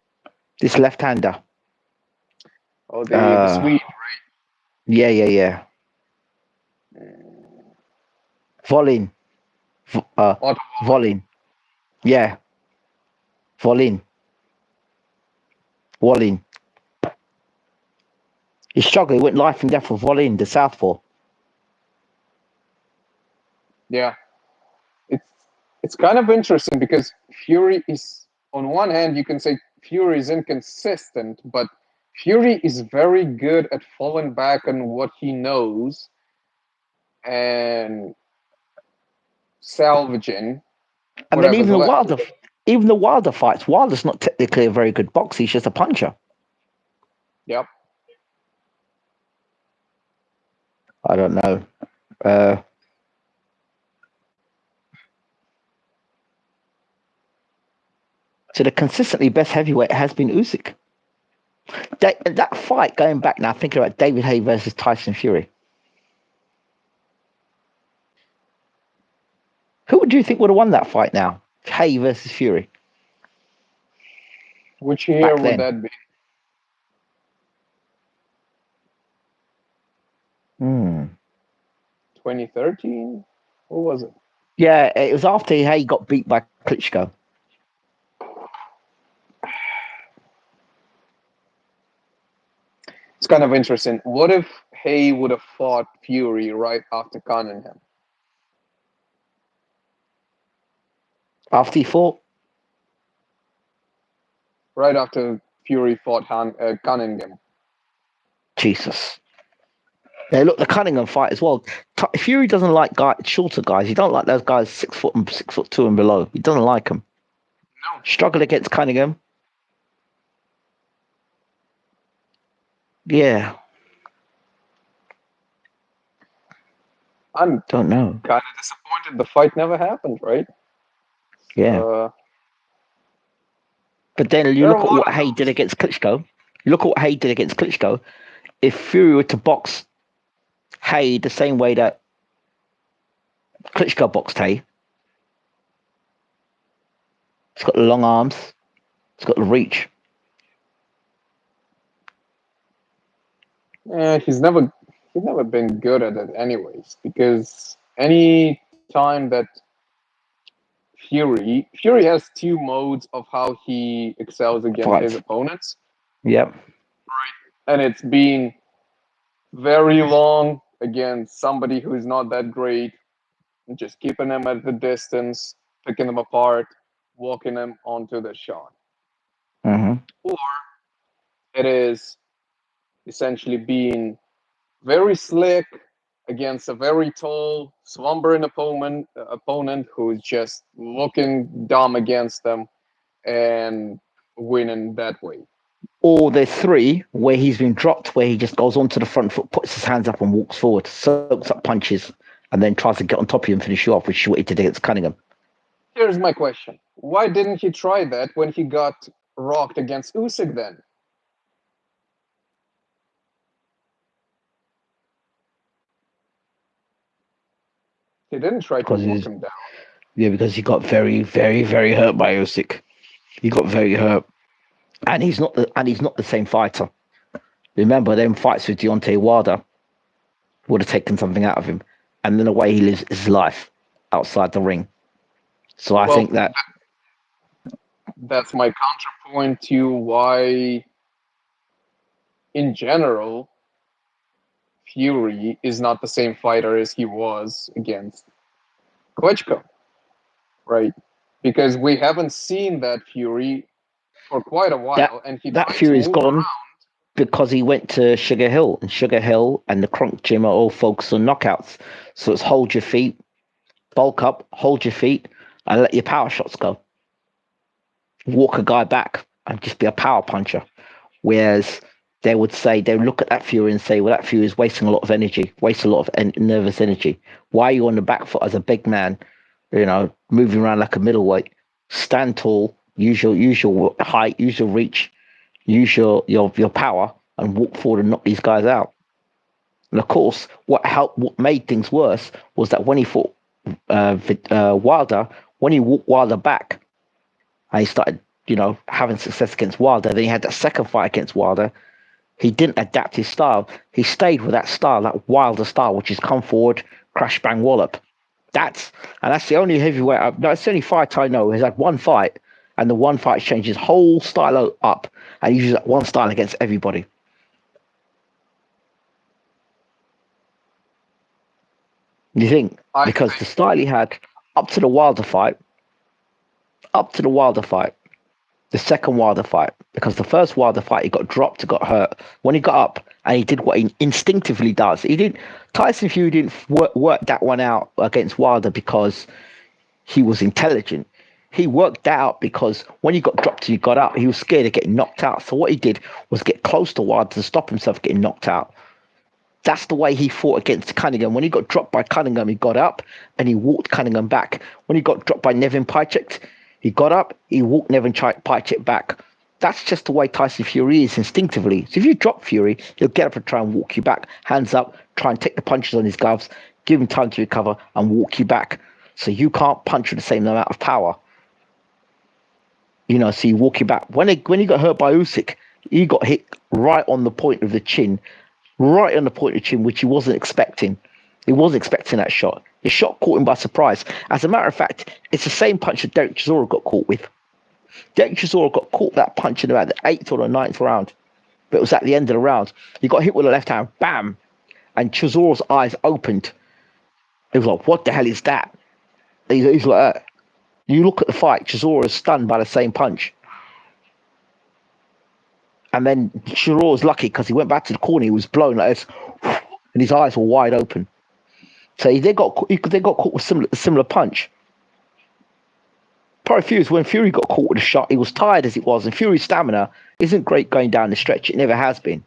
This left-hander.
Oh, the Swede, right?
Yeah. Volin. Volin. Yeah. Volin. He struggled. He went life and death for Volin, the southpaw.
Yeah. It's kind of interesting because Fury is, on one hand, you can say Fury is inconsistent, but Fury is very good at falling back on what he knows and salvaging.
And then even the Wilder fights, Wilder's not technically a very good boxer, he's just a puncher.
Yep.
I don't know. So the consistently best heavyweight has been Usyk. That fight, going back now, thinking about David Haye versus Tyson Fury. Who do you think would have won that fight now? Haye versus Fury.
Which year would that be? 2013? What was it?
Yeah, it was after Haye got beat by Klitschko.
It's kind of interesting. What if Haye would have fought Fury right after Cunningham?
After he fought?
Right after Fury fought Cunningham.
Jesus. Yeah, look, the Cunningham fight as well. Fury doesn't like shorter guys. He don't like those guys 6 foot and 6'2" and below. He doesn't like them.
No.
Struggled against Cunningham. Yeah.
I
don't know.
Kind of disappointed the fight never happened, right?
Yeah. But then you look at what Haye did against Klitschko. If Fury were to box Haye the same way that Klitschko boxed Haye, he's got the long arms, he's got the reach.
Yeah, he's never been good at it anyways, because any time that Fury has two modes of how he excels against his opponents.
Yep.
Right. And it's being very long against somebody who's not that great, and just keeping them at the distance, picking them apart, walking them onto the shot.
Mm-hmm.
Or it is essentially being very slick against a very tall, slumbering opponent who's just looking dumb against them and winning that way.
Or there's three where he's been dropped, where he just goes onto the front foot, puts his hands up and walks forward, soaks up punches, and then tries to get on top of you and finish you off, which is what he did against Cunningham.
Here's my question. Why didn't he try that when he got rocked against Usyk then? He didn't try to
because
walk him down.
because he got very, very, very hurt by Usyk. He got very hurt, and he's not the same fighter. Remember, them fights with Deontay Wilder would have taken something out of him, and then the way he lives his life outside the ring. So I think that
that's my counterpoint to why, in general, Fury is not the same fighter as he was against Klitschko, right? Because we haven't seen that Fury for quite a while, and he
that
tried
Fury's
to move
gone
around.
because he went to Sugar Hill, and Sugar Hill and the Kronk Gym are all focused on knockouts. So it's hold your feet, bulk up, hold your feet, and let your power shots go. Walk a guy back and just be a power puncher. Whereas they would look at that Fury and say, well, that Fury is wasting a lot of energy, wastes a lot of nervous energy. Why are you on the back foot as a big man, moving around like a middleweight? Stand tall, use your height, use your reach, use your power, and walk forward and knock these guys out. And of course, what made things worse was that when he fought Wilder, when he walked Wilder back, and he started, having success against Wilder, then he had that second fight against Wilder. He didn't adapt his style. He stayed with that style, that Wilder style, which is come forward, crash, bang, wallop. That's the only heavyweight. That's the only fight I know has had one fight, and the one fight changed his whole style up, and he uses that one style against everybody. You think? Because the style he had up to the Wilder fight, the second Wilder fight, because the first Wilder fight he got dropped, he got hurt. When he got up and he did what he instinctively does, Tyson Fury didn't work that one out against Wilder because he was intelligent. He worked that out because when he got dropped and he got up, he was scared of getting knocked out. So what he did was get close to Wilder to stop himself getting knocked out. That's the way he fought against Cunningham. When he got dropped by Cunningham, he got up and he walked Cunningham back. When he got dropped by Nevin Pajcek, he got up, he walked Nevin Pajcek back. That's just the way Tyson Fury is instinctively. So if you drop Fury, he'll get up and try and walk you back. Hands up, try and take the punches on his gloves, give him time to recover and walk you back. So you can't punch with the same amount of power. So you walk you back. When he got hurt by Usyk, he got hit right on the point of the chin, which he wasn't expecting. He wasn't expecting that shot. The shot caught him by surprise. As a matter of fact, it's the same punch that Derek Chisora got caught with. Derek Chisora got caught that punch in about the 8th or the 9th round. But it was at the end of the round. He got hit with the left hand, bam! And Chisora's eyes opened. He was like, what the hell is that? He's like that. You look at the fight, Chisora is stunned by the same punch. And then Chisora's lucky because he went back to the corner, he was blown like this, and his eyes were wide open. So they got caught with similar punch. Probably Fury, when Fury got caught with a shot, he was tired as it was, and Fury's stamina isn't great going down the stretch. It never has been.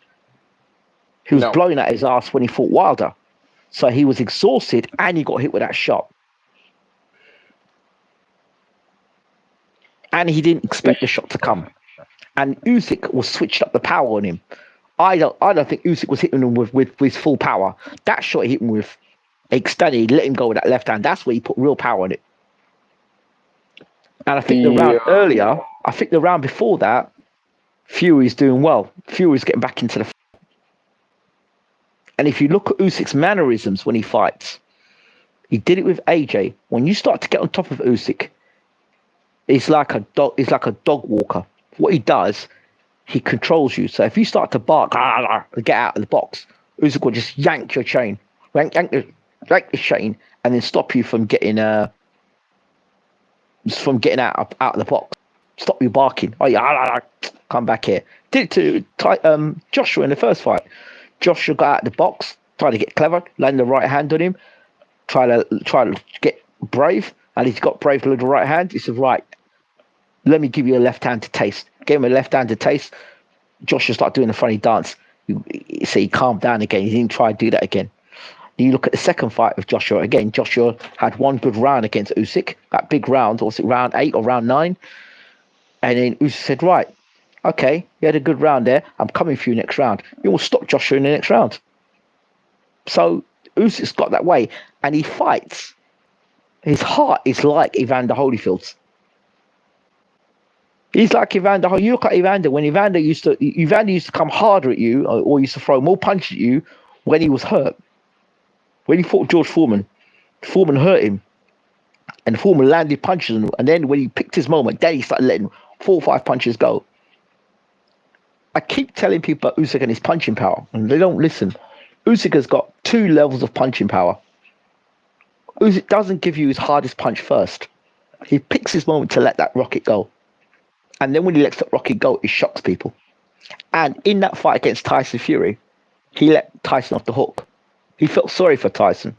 He was blowing at his ass when he fought Wilder. So he was exhausted and he got hit with that shot. And he didn't expect the shot to come. And Usyk was switched up the power on him. I don't think Usyk was hitting him with his full power. That shot he hit him with extended, he let him go with that left hand. That's where he put real power on it. And I think the round earlier, the round before that, Fury's doing well. Fury's getting back into the fight. And if you look at Usyk's mannerisms when he fights, he did it with AJ. When you start to get on top of Usyk, he's like a dog. He's like a dog walker. What he does, he controls you. So if you start to bark, get out of the box, Usyk will just yank your chain, yank the chain, and then stop you from getting out of the box. Stop you barking. Oh yeah, come back here. Did it to Joshua in the first fight. Joshua got out of the box, tried to get clever, land the right hand on him, try to get brave, and he's got brave with the right hand. He said, right, let me give you a left hand to taste. Gave him a left hand to taste. Joshua started doing a funny dance. So he calmed down again. He didn't try to do that again. You look at the second fight of Joshua. Again, Joshua had one good round against Usyk. That big round, or was it round 8 or round 9? And then Usyk said, right, okay, you had a good round there. I'm coming for you next round. You will stop Joshua in the next round. So Usyk's got that way, and he fights. His heart is like Evander Holyfield's. He's like Evander. You look at Evander. When Evander used to come harder at you, or used to throw more punches at you when he was hurt. When he fought George Foreman, Foreman hurt him, and Foreman landed punches on him. And then when he picked his moment, then he started letting 4 or 5 punches go. I keep telling people about Usyk and his punching power, and they don't listen. Usyk has got 2 levels of punching power. Usyk doesn't give you his hardest punch first. He picks his moment to let that rocket go. And then when he lets that rocket go, it shocks people. And in that fight against Tyson Fury, he let Tyson off the hook. He felt sorry for Tyson.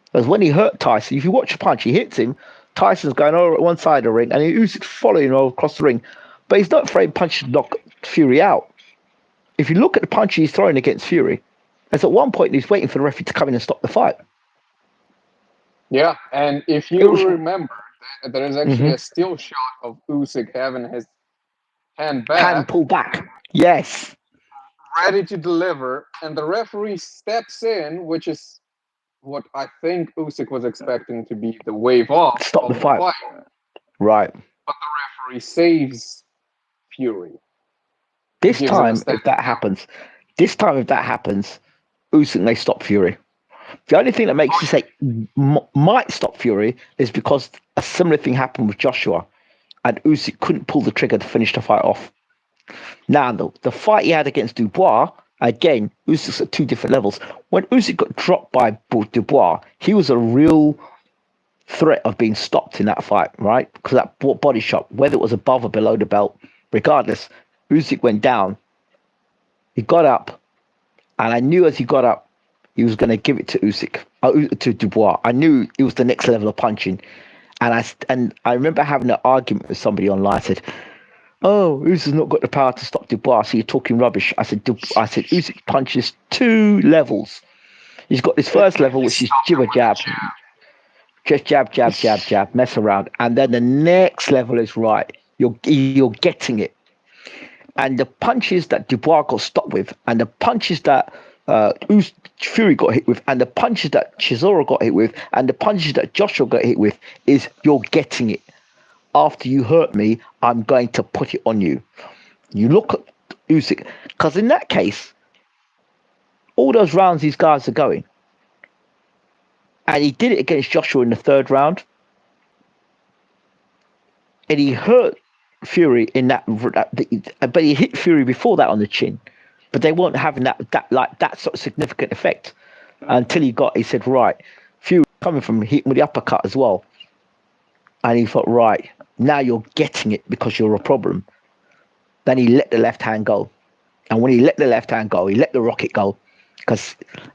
Because when he hurt Tyson, if you watch the punch, he hits him, Tyson's going over at one side of the ring, and Usyk's following him across the ring. But he's not afraid punches to knock Fury out. If you look at the punch he's throwing against Fury, there's at one point he's waiting for the referee to come in and stop the fight.
Yeah, and if you remember, there is actually a still shot of Usyk having his hand
pulled back. Yes.
Ready to deliver, and the referee steps in, which is what I think Usyk was expecting to be the wave off.
Stop the fight. Right.
But the referee saves Fury.
This time, if that happens, Usyk may stop Fury. The only thing that makes you say might stop Fury is because a similar thing happened with Joshua, and Usyk couldn't pull the trigger to finish the fight off. Now, the fight he had against Dubois, again, Usyk's at 2 different levels. When Usyk got dropped by Dubois, he was a real threat of being stopped in that fight, right? Because that body shot, whether it was above or below the belt, regardless, Usyk went down. He got up, and I knew as he got up, he was going to give it to Usyk, to Dubois. I knew it was the next level of punching. And I remember having an argument with somebody online. I said, oh, Usyk's not got the power to stop Dubois, so you're talking rubbish. I said, Usyk punches 2 levels. He's got this first level, which is jibber jab. Just jab, jab, jab, jab, mess around. And then the next level is right. You're getting it. And the punches that Dubois got stopped with, and the punches that Fury got hit with, and the punches that Chisora got hit with, and the punches that Joshua got hit with, is you're getting it. After you hurt me, I'm going to put it on you. You look at Usyk, because in that case, all those rounds these guys are going, and he did it against Joshua in the 3rd round, and he hurt Fury in that, but he hit Fury before that on the chin, but they weren't having that sort of significant effect until he said, right, Fury coming from hitting with the uppercut as well, and he thought, right, now you're getting it because you're a problem. Then he let the left hand go, and when he let the left hand go, he let the rocket go,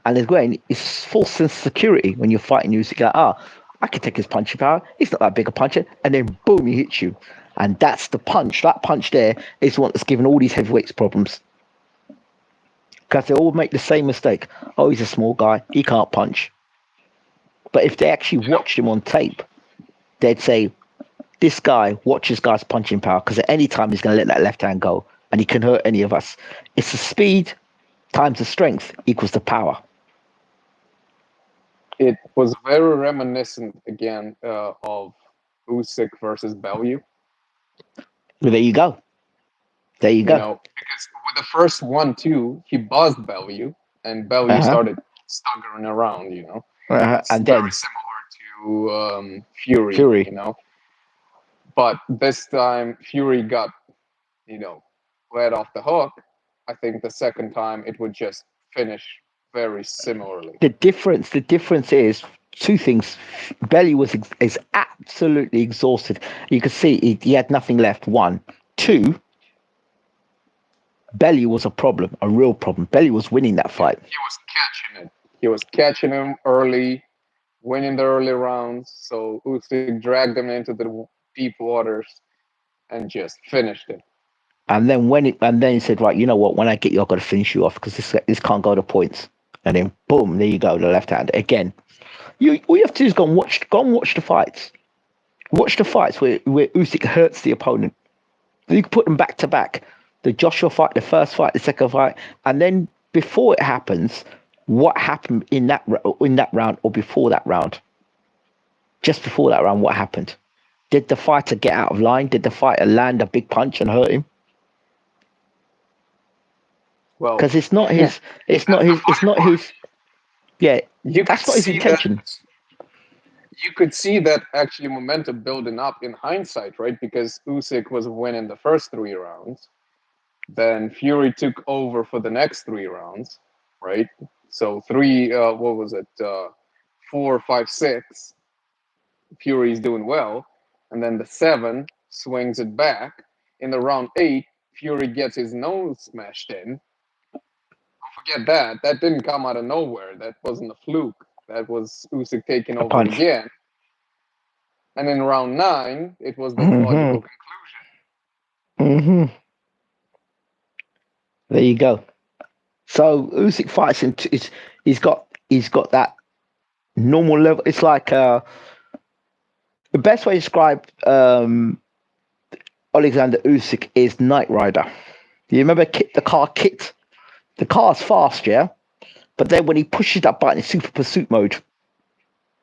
and again, it's false sense of security when you're fighting Usyk. Like, I can take his punching power. He's not that big a puncher, and then boom, he hits you. And that's the punch. That punch there is what that's given all these heavyweights problems. Because they all make the same mistake. Oh, he's a small guy. He can't punch. But if they actually watched him on tape, they'd say, watch this guy's punching power. Because at any time, he's going to let that left hand go. And he can hurt any of us. It's the speed times the strength equals the power.
It was very reminiscent, again, of Usyk versus Bellew.
Well, there you go. You
know, because with the first 1-2, he buzzed Bellew, and Bellew started staggering around, you know.
And
very
then
similar to Fury, you know. But this time, Fury got, let off the hook. I think the second time it would just finish very similarly.
The difference is 2 things. Bellew is absolutely exhausted. You could see he had nothing left. 1, 2. Bellew was a problem, a real problem. Bellew was winning that fight.
He was catching it. He was catching him early, winning the early rounds. So Usyk dragged him into the deep waters and just finished it.
And then he said, right, you know what? When I get you, I've got to finish you off because this can't go to points. and then boom, there you go, the left hand again. All you have to do is go and watch the fights. Watch the fights where Usyk hurts the opponent. You can put them back to back. The Joshua fight, the first fight, the second fight, and then before it happens, what happened in that round or before that round? Just before that round, what happened? Did the fighter get out of line? Did the fighter land a big punch and hurt him?
Well,
Because it's not his. It's not his. It's not his. Yeah,
you
that's
could
not his
see
intention.
that. You could see that actually momentum building up in hindsight, right? Because Usyk was winning the first 3 rounds. Then Fury took over for the next 3 rounds, right? So what was it? 4, 5, 6. Fury's doing well, and then the 7 swings it back. In the round 8, Fury gets his nose smashed in. Forget that. That didn't come out of nowhere. That wasn't a fluke. That was Usyk taking
A
over
punch.
again. And in round 9, it was the logical
conclusion. There you go. So Usyk fights him. He's got that normal level. It's like the best way to describe Alexander Usyk is Knight Rider. You remember the car Kit? The car's fast, yeah? But then when he pushes that button in super pursuit mode,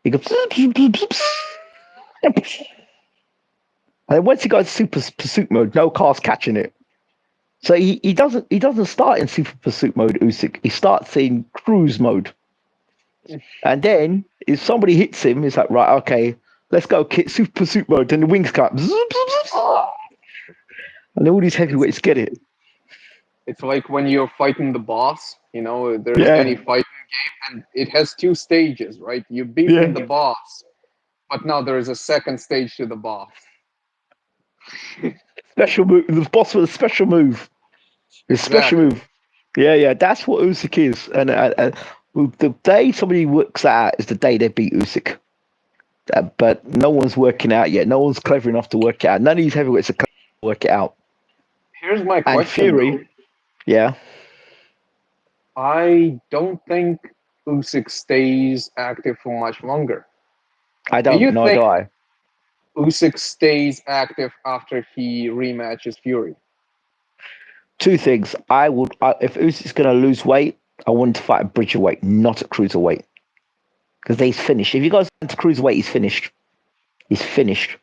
he goes. And then once he goes super pursuit mode, no car's catching it. So he doesn't start in super pursuit mode, Usyk. He starts in cruise mode. And then if somebody hits him, it's like, right, okay, let's go, Kit, super pursuit mode. Then the wings come. And all these heavyweights get it.
It's like when you're fighting the boss, there's any fighting game, and it has 2 stages, right? You beat the boss, but now there is a second stage to the boss.
Special move. The boss with a special move. Special move. Yeah. That's what Usyk is. And the day somebody works that out is the day they beat Usyk. But no one's working out yet. No one's clever enough to work it out. None of these heavyweights are clever enough to work it out.
Here's my question.
And Fury, yeah.
I don't think Usyk stays active for much longer.
I don't know. Do I?
Usyk stays active after he rematches Fury?
2 things. If Usyk's going to lose weight, I want him to fight at bridgerweight, not at cruiserweight, because he's finished. If he goes to cruiserweight, he's finished. He's finished.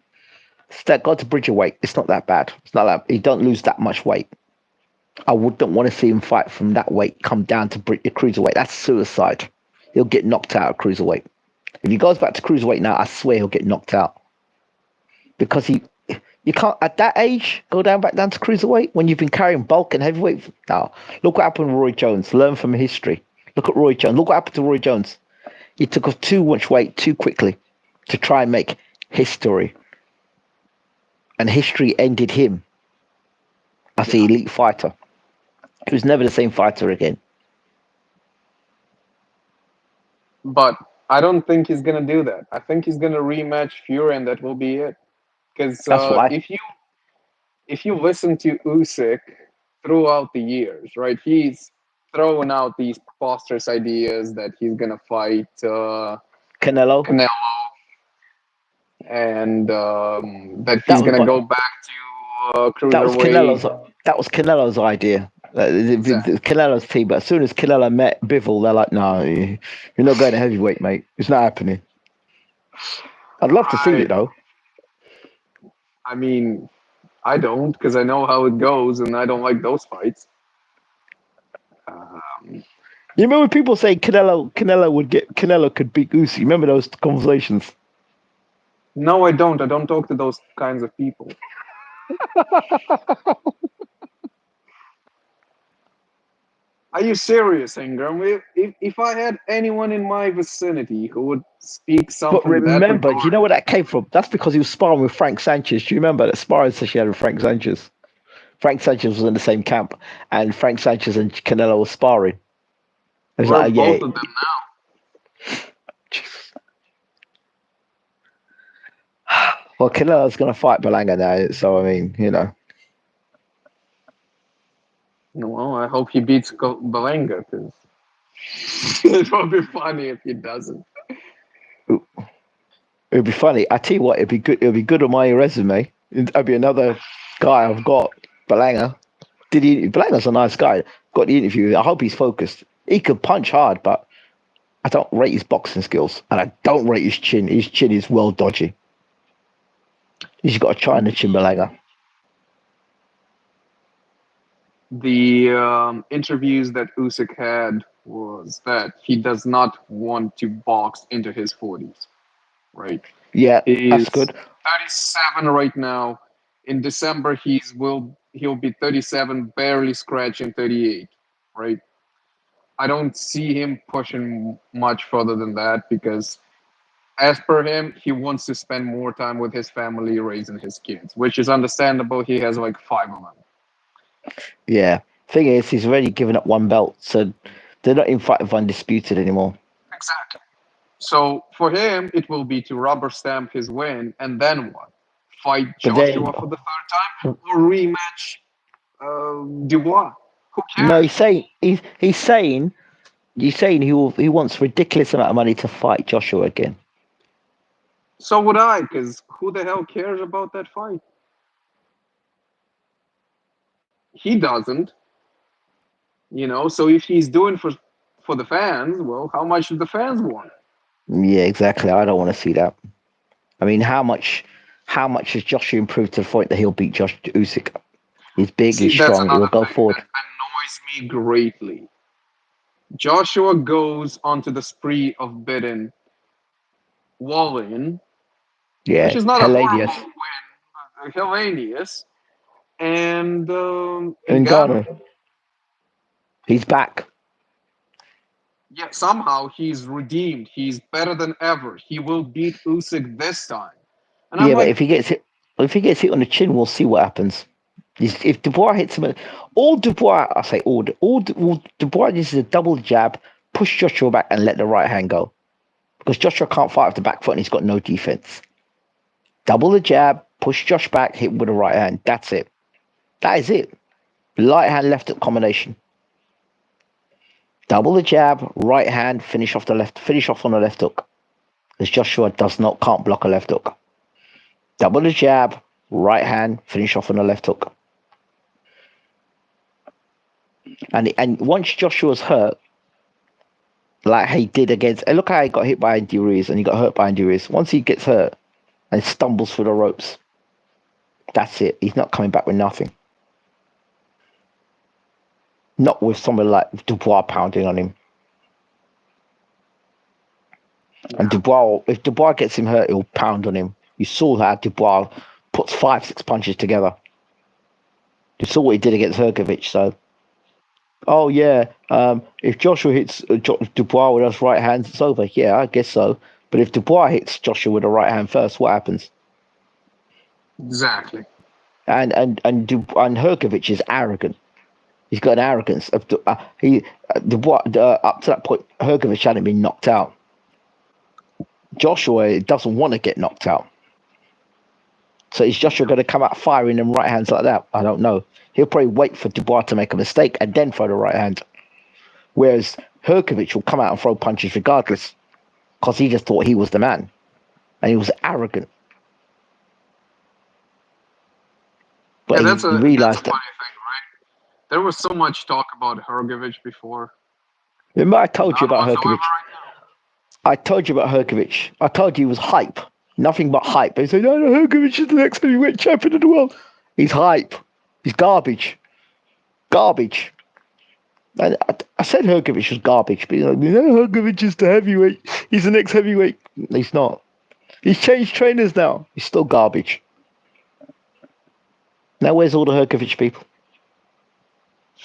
Go to bridgerweight. It's not that bad. It's not that he don't lose that much weight. I wouldn't want to see him fight from that weight, come down to cruiserweight. That's suicide. He'll get knocked out at cruiserweight. If he goes back to cruiserweight now, I swear he'll get knocked out. Because you can't, at that age, go back down to cruiserweight when you've been carrying bulk and heavyweight. Now, look what happened to Roy Jones. Learn from history. Look at Roy Jones. Look what happened to Roy Jones. He took off too much weight too quickly to try and make history. And history ended him as the elite fighter. He was never the same fighter again.
But I don't think he's going to do that. I think he's going to rematch Fury, and that will be it. Because if you listen to Usyk throughout the years, right, he's throwing out these preposterous ideas that he's going to fight
Canelo,
and that he's going to go back to cruiserweight.
That was Canelo's idea. Exactly. Canelo's team, but as soon as Canelo met Bivol, they're like, "No, you're not going to heavyweight, mate. It's not happening." I'd love to see it though.
I mean, I don't, because I know how it goes, and I don't like those fights.
You remember people saying Canelo could beat Usyk? Remember those conversations?
No, I don't. I don't talk to those kinds of people. Are you serious, Ingram? If I had anyone in my vicinity who would speak something,
but remember, do you know where that came from? That's because he was sparring with Frank Sanchez. Do you remember that sparring session he had with Frank Sanchez? Frank Sanchez was in the same camp, and Frank Sanchez and Canelo were sparring. It was like,
both of them now.
Well, Canelo's going to fight Berlanga now, so I mean, you know.
Well, I hope he beats Berlanga, because It would be funny if he doesn't.
It'd be funny. I tell you what, it'd be good. It'd be good on my resume. I'd be another guy I've got. Balanga. Balanga's a nice guy. Got the interview. I hope he's focused. He could punch hard, but I don't rate his boxing skills, and I don't rate his chin. His chin is well dodgy. He's got to try in the chin, Balanga.
The interviews that Usyk had was that he does not want to box into his 40s, right?
Yeah,
He's
that's good.
37 right now. In December, he'll be 37, barely scratching 38, right? I don't see him pushing much further than that because, as per him, he wants to spend more time with his family raising his kids, which is understandable. He has like 5 of them.
Yeah. Thing is, he's already given up one belt, so they're not in fight of undisputed anymore.
Exactly. So for him, it will be to rubber stamp his win, and then what? Fight Joshua for the third time, or rematch Dubois? Who cares?
No, he's saying he wants ridiculous amount of money to fight Joshua again.
So would I, because who the hell cares about that fight? He doesn't. So if he's doing for the fans, well, how much do the fans want?
Yeah, exactly. I don't want to see that. I mean, how much has Joshua improved to the point that he'll beat Usyk? He's big, he's strong, he will go forward.
That annoys me greatly. Joshua goes onto the spree of bidding Wallin, which is not
hilarious.
a horrible win, hilarious. And
Ghana. He's back.
Yeah, somehow he's redeemed. He's better than ever. He will beat Usyk this time. And
yeah, but if he gets hit on the chin, we'll see what happens. If Dubois hits him, Dubois needs a double jab, push Joshua back, and let the right hand go, because Joshua can't fight with the back foot and he's got no defense. Double the jab, push Josh back, hit him with the right hand. That's it. That is it. Light hand, left hook combination. Double the jab, right hand, finish off on the left hook. Because Joshua can't block a left hook. Double the jab, right hand, finish off on the left hook. And once Joshua's hurt, like he did look how he got hit by Andy Ruiz and he got hurt by Andy Ruiz. Once he gets hurt and stumbles through the ropes, that's it. He's not coming back with nothing. Not with someone like Dubois pounding on him. Yeah. And if Dubois gets him hurt, he'll pound on him. You saw how Dubois puts 5-6 punches together. You saw what he did against Hrgovic, so. Oh, yeah, if Joshua hits Dubois with those right hands, it's over. Yeah, I guess so. But if Dubois hits Joshua with the right hand first, what happens?
Exactly.
And Hrgovic is arrogant. He's got an arrogance of Dubois. Up to that point, Hrgovic hadn't been knocked out. Joshua doesn't want to get knocked out. So is Joshua going to come out firing them right hands like that? I don't know. He'll probably wait for Dubois to make a mistake and then throw the right hand. Whereas Hrgovic will come out and throw punches regardless, because he just thought he was the man. And he was arrogant. But
that's
he realized
a funny thing, right? There was so much talk about Hrgovic before.
Remember I told you about Hrgovic? I told you about Hrgovic. I told you he was hype. Nothing but hype. They say, no, Hrgovic is the next heavyweight champion of the world. He's hype. He's garbage. Garbage. And I said Hrgovic was garbage, but Hrgovic is the heavyweight. He's the next heavyweight. He's not. He's changed trainers now. He's still garbage. Now where's all the Hrgovic people?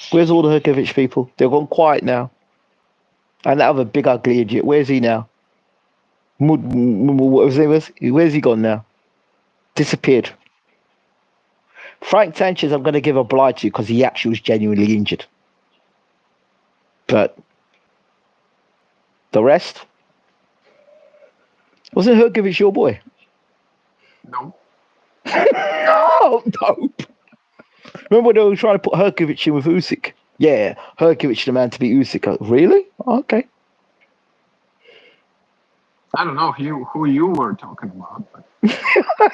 Where's all the Hrgovic people? They've gone quiet now. And that other big ugly idiot, where's he now? What was his name? Where's he gone now? Disappeared. Frank Sanchez, I'm going to give a blight to because he actually was genuinely injured. But the rest? Wasn't Hrgovic your boy?
No.
Oh, dope. Remember when they were trying to put Hrgovic in with Usyk? Yeah, Hrgovic the man to beat Usyk. Really? Okay.
I don't know who you were talking about, but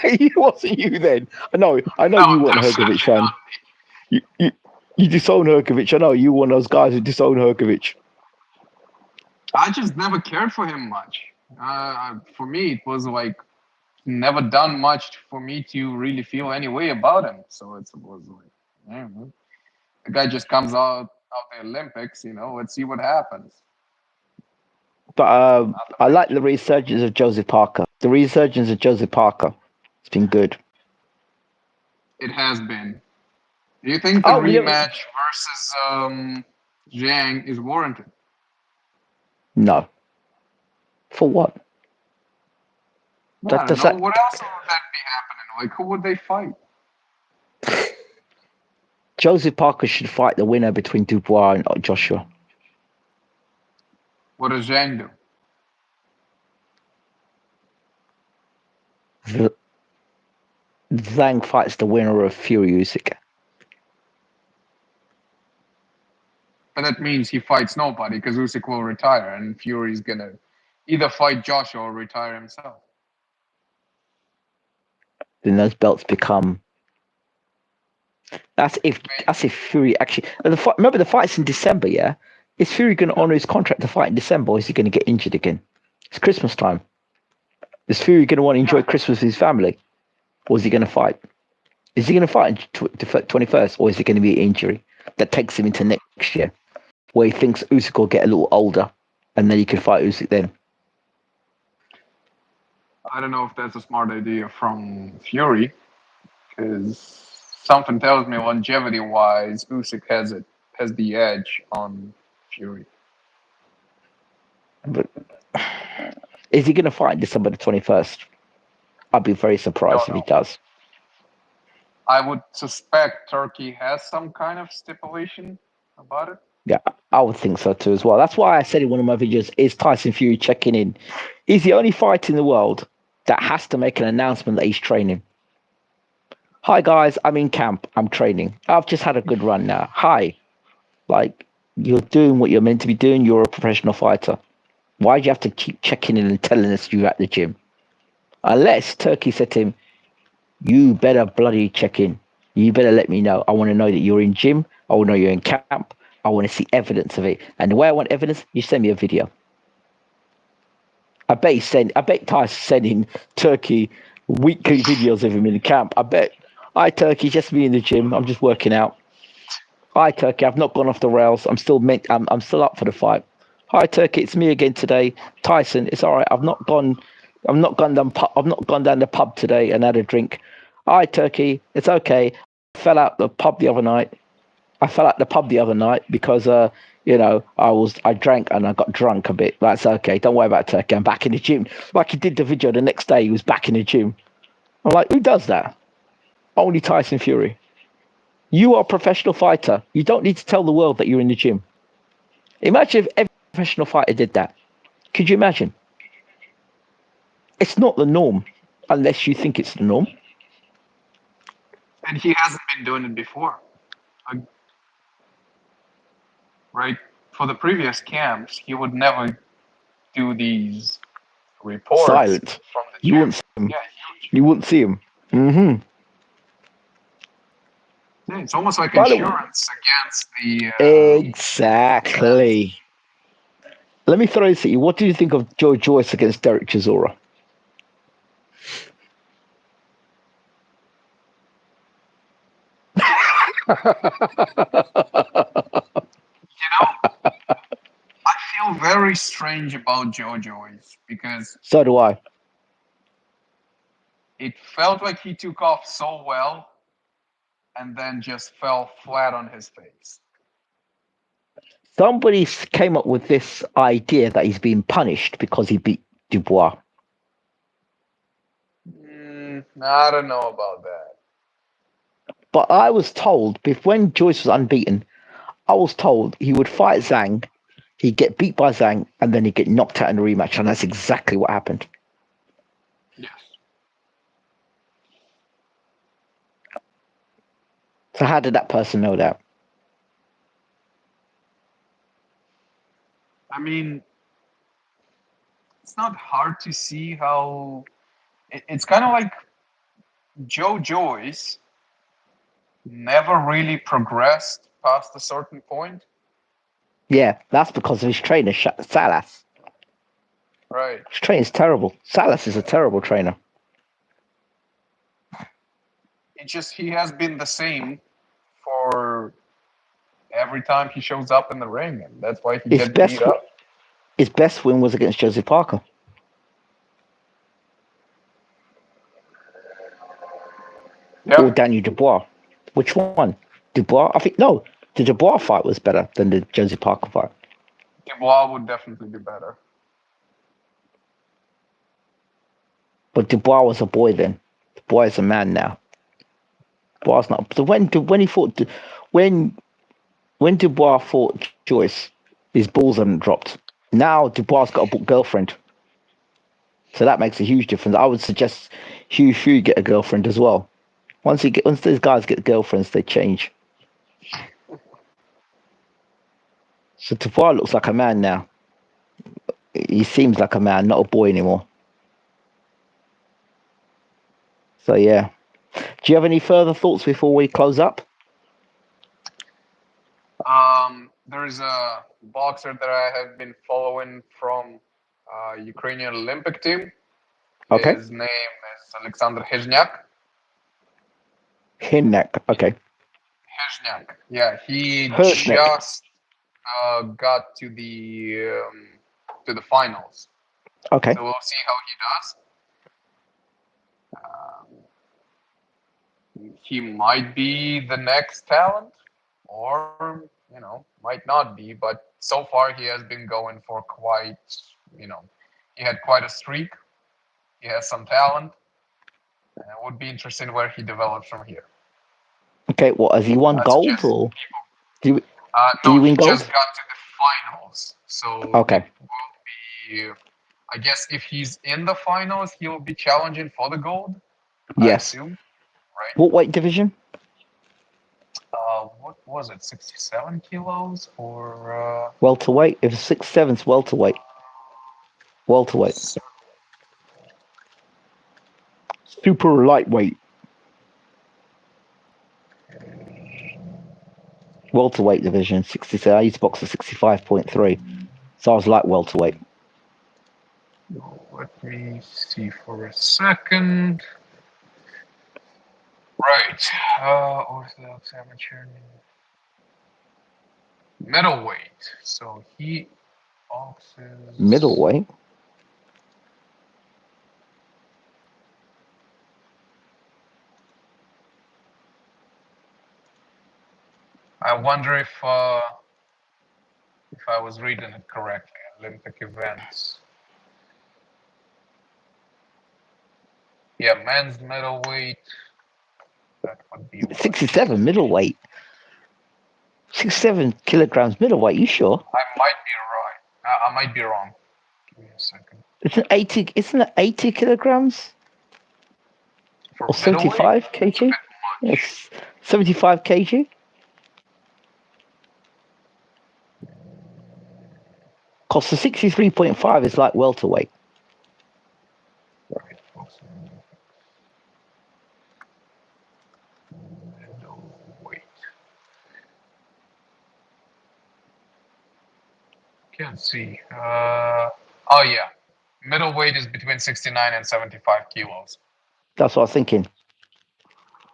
It wasn't you then. I know
no,
you weren't a Hergovic
definitely
fan. You, you, you disown Hergovic. I know you one of those guys who disown Hergovic.
not. I just never cared for him much. For me, it was like never done much for me to really feel any way about him. So it was like, yeah, well, the guy just comes out of the Olympics, let's see what happens.
But
Nothing
I like
major.
the resurgence of Joseph Parker. The resurgence of Joseph Parker. It's been good.
It has been. Do you think the
Oh,
rematch versus Zhang is warranted?
no. For what?
I don't
Does
know.
that
What else would that be happening? Like, who would they fight?
Joseph Parker should fight the winner between Dubois and Joshua.
What does Zhang do?
Zhang fights the winner of Fury USYK.
But that means he fights nobody because Usyk will retire, and Fury's gonna either fight Joshua or retire himself.
Then those belts become. That's if Fury actually. Remember the fight's in December, yeah. Is Fury going to honor his contract to fight in December, or is he going to get injured again? It's Christmas time. Is Fury going to want to enjoy Christmas with his family, or is he going to fight? Is he going to fight on the 21st, or is it going to be an injury that takes him into next year, where he thinks Usyk will get a little older, and then he can fight Usyk then?
I don't know if that's a smart idea from Fury, because something tells me longevity-wise, Usyk has the edge on Fury.
But is he going to fight December the 21st? I'd be very surprised
Don't
if he
know.
does.
I would suspect Turkey has some kind of stipulation about it.
Yeah, I would think so too as well. That's why I said in one of my videos, is Tyson Fury checking in? He's the only fighter in the world that has to make an announcement that he's training. Hi guys, I'm in camp. I'm training. I've just had a good run now. Hi. Like, you're doing what you're meant to be doing. You're a professional fighter. Why do you have to keep checking in and telling us you're at the gym? Unless Turkey said to him, you better bloody check in. You better let me know. I want to know that you're in gym. I want to know you're in camp. I want to see evidence of it. And the way I want evidence, you send me a video. I bet Ty's sending Turkey weekly videos of him in the camp. I bet. Hi Turkey, just me in the gym. I'm just working out. Hi Turkey, I've not gone off the rails. I'm still up for the fight. Hi Turkey, it's me again today. Tyson, it's all right. I've not gone down the pub today and had a drink. Hi Turkey, it's okay. I fell out the pub the other night. Because I drank and I got drunk a bit. That's okay. Don't worry about Turkey. I'm back in the gym. Like he did the video the next day, he was back in the gym. I'm like, who does that? Only Tyson Fury. You are a professional fighter. You don't need to tell the world that you're in the gym. Imagine if every professional fighter did that. Could you imagine? It's not the norm, unless you think it's the norm.
And he hasn't been doing it before. Right? For the previous camps, he would never do these reports
Silent.
from the
You
gym.
wouldn't see him.
Yeah,
You wouldn't see him. Mm-hmm.
yeah, it's almost like
By the way,
insurance against the fans.
exactly. Let me throw this at you. What do you think of Joe Joyce against Derek Chisora?
You know, I feel very strange about Joe Joyce because
So do I.
it felt like he took off so well and then just fell flat on his face.
Somebody came up with this idea that he's being punished because he beat Dubois.
I don't know about that.
But I was told, when Joyce was unbeaten, I was told he would fight Zhang, he'd get beat by Zhang, and then he'd get knocked out in a rematch. And that's exactly what happened.
Yes.
So how did that person know that?
I mean, it's not hard to see how it's kind of like Joe Joyce never really progressed past a certain point.
Yeah, that's because of his trainer, Salas.
Right.
His trainer's terrible. Salas is a terrible trainer.
He has been the same for every time he shows up in the ring, and that's why he
His
gets beat
best
up.
his best win was against Joseph Parker. Or
Yeah,
Daniel Dubois. Which one? Dubois? I think no. The Dubois fight was better than the Joseph Parker fight.
Dubois would definitely be better.
But Dubois was a boy then. Dubois is a man now. Dubois not. So when he fought when Dubois fought Joyce, his balls hadn't dropped. Now Dubois got a girlfriend. So that makes a huge difference. I would suggest Hugh get a girlfriend as well. Once these guys get girlfriends, they change. So Dubois looks like a man now. He seems like a man, not a boy anymore. So yeah. Do you have any further thoughts before we close up?
There's a boxer that I have been following from Ukrainian Olympic team.
Okay.
His name is Alexander Hezhnyak.
Hinneck. Okay.
Hezhnyak. Yeah, he
Hirschneck.
just got to the finals.
Okay.
So we'll see how he does. He might be the next talent, or might not be. But so far, he has been going for quite. He had quite a streak. He has some talent. And it would be interesting where he develops from here.
Okay. What has he won
That's
gold
just
or did
no,
he win
he
gold?
just got to the finals. So
Okay.
it will be. I guess if he's in the finals, he will be challenging for the gold. I
Yes.
assume, right?
What weight division?
What was it? 67 kilos or
Welterweight. If it's 6'7", welterweight. Welterweight. Super lightweight. Welterweight division. 67. I used to box at 65.3. So I was light welterweight.
Let me see for a second. Right. Orthodox amateur. Middleweight. So he boxes.
Middleweight.
I wonder if I was reading it correctly. Olympic events. Yeah, men's middleweight. That would be
67 middleweight. 67 kilograms middleweight. You sure?
I might be right. I might be wrong. Give me a second.
Isn't it 80 kilograms?
For
Or 75 kg? Yes. 75 kg? Because the 63.5 is like welterweight.
Right. Middleweight. Can't see. Oh yeah. Middleweight is between 69 and 75 kilos.
That's what I was thinking.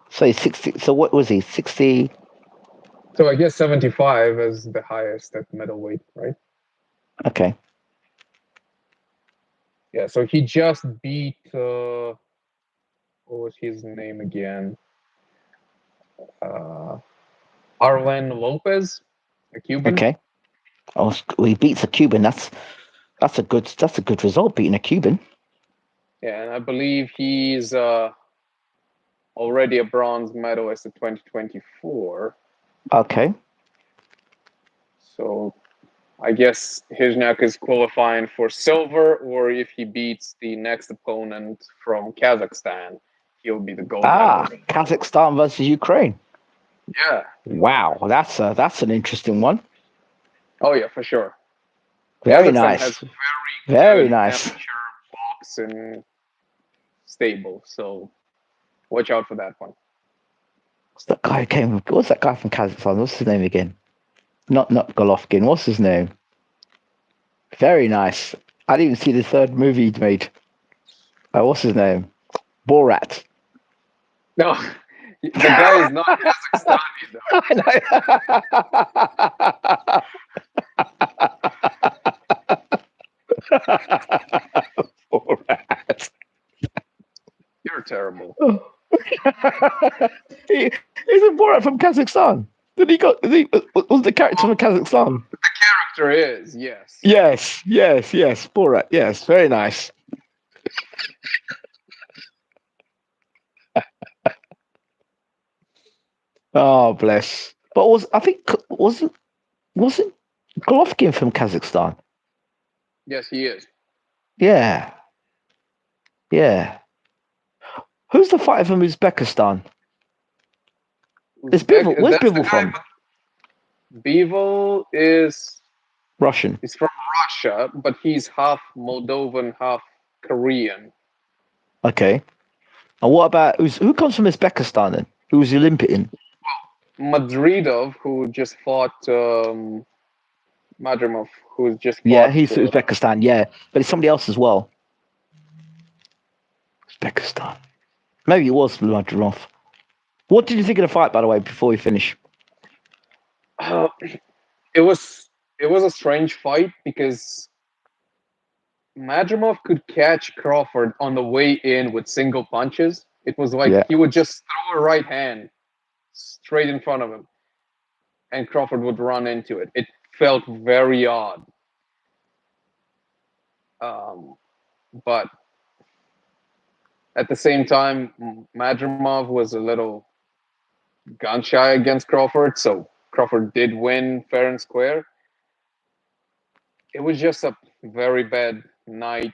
So he's 60. So what was he? 60.
So I guess 75 is the highest at middleweight, right?
Okay.
Yeah. So he just beat. What was his name again? Arlen Lopez, a Cuban.
Okay. Oh, he beats a Cuban. That's a good result, beating a Cuban.
Yeah, and I believe he's already a bronze medalist at 2024.
Okay.
So I guess Hizhnak is qualifying for silver, or if he beats the next opponent from Kazakhstan, he'll be the gold medalist.
Kazakhstan versus Ukraine.
Yeah.
Wow, that's an interesting one.
Oh yeah, for sure.
Very
Kazakhstan
nice.
has very
Very
good
nice.
amateur boxing stable, so watch out for that one.
What's that guy who came? What's that guy from Kazakhstan? What's his name again? Not Golovkin. What's his name? Very nice. I didn't even see the third movie he made. What's his name? Borat.
No, the guy is not Kazakhstani though.
Borat.
You're terrible.
Isn't Borat from Kazakhstan? Was the character from Kazakhstan?
The character is, yes.
Yes. Borat. Yes, very nice. Oh, bless. But wasn't Golovkin from Kazakhstan?
Yes, he is.
Yeah. Who's the fighter from Uzbekistan? Where's Bivol from?
Bivol is
Russian.
He's from Russia, but he's half Moldovan, half Korean.
Okay. And what about who comes from Uzbekistan then? Who's the Olympian?
Madridov, who just fought Madrimov, who's just fought.
Yeah, he's Uzbekistan. Yeah, but it's somebody else as well. Uzbekistan. Maybe it was Madrimov. What did you think of the fight, by the way, before we finish?
It was a strange fight because Madrimov could catch Crawford on the way in with single punches. It was like he would just throw a right hand straight in front of him, and Crawford would run into it. It felt very odd. But at the same time, Madrimov was a little gun shy against Crawford, so Crawford did win fair and square. It was just a very bad night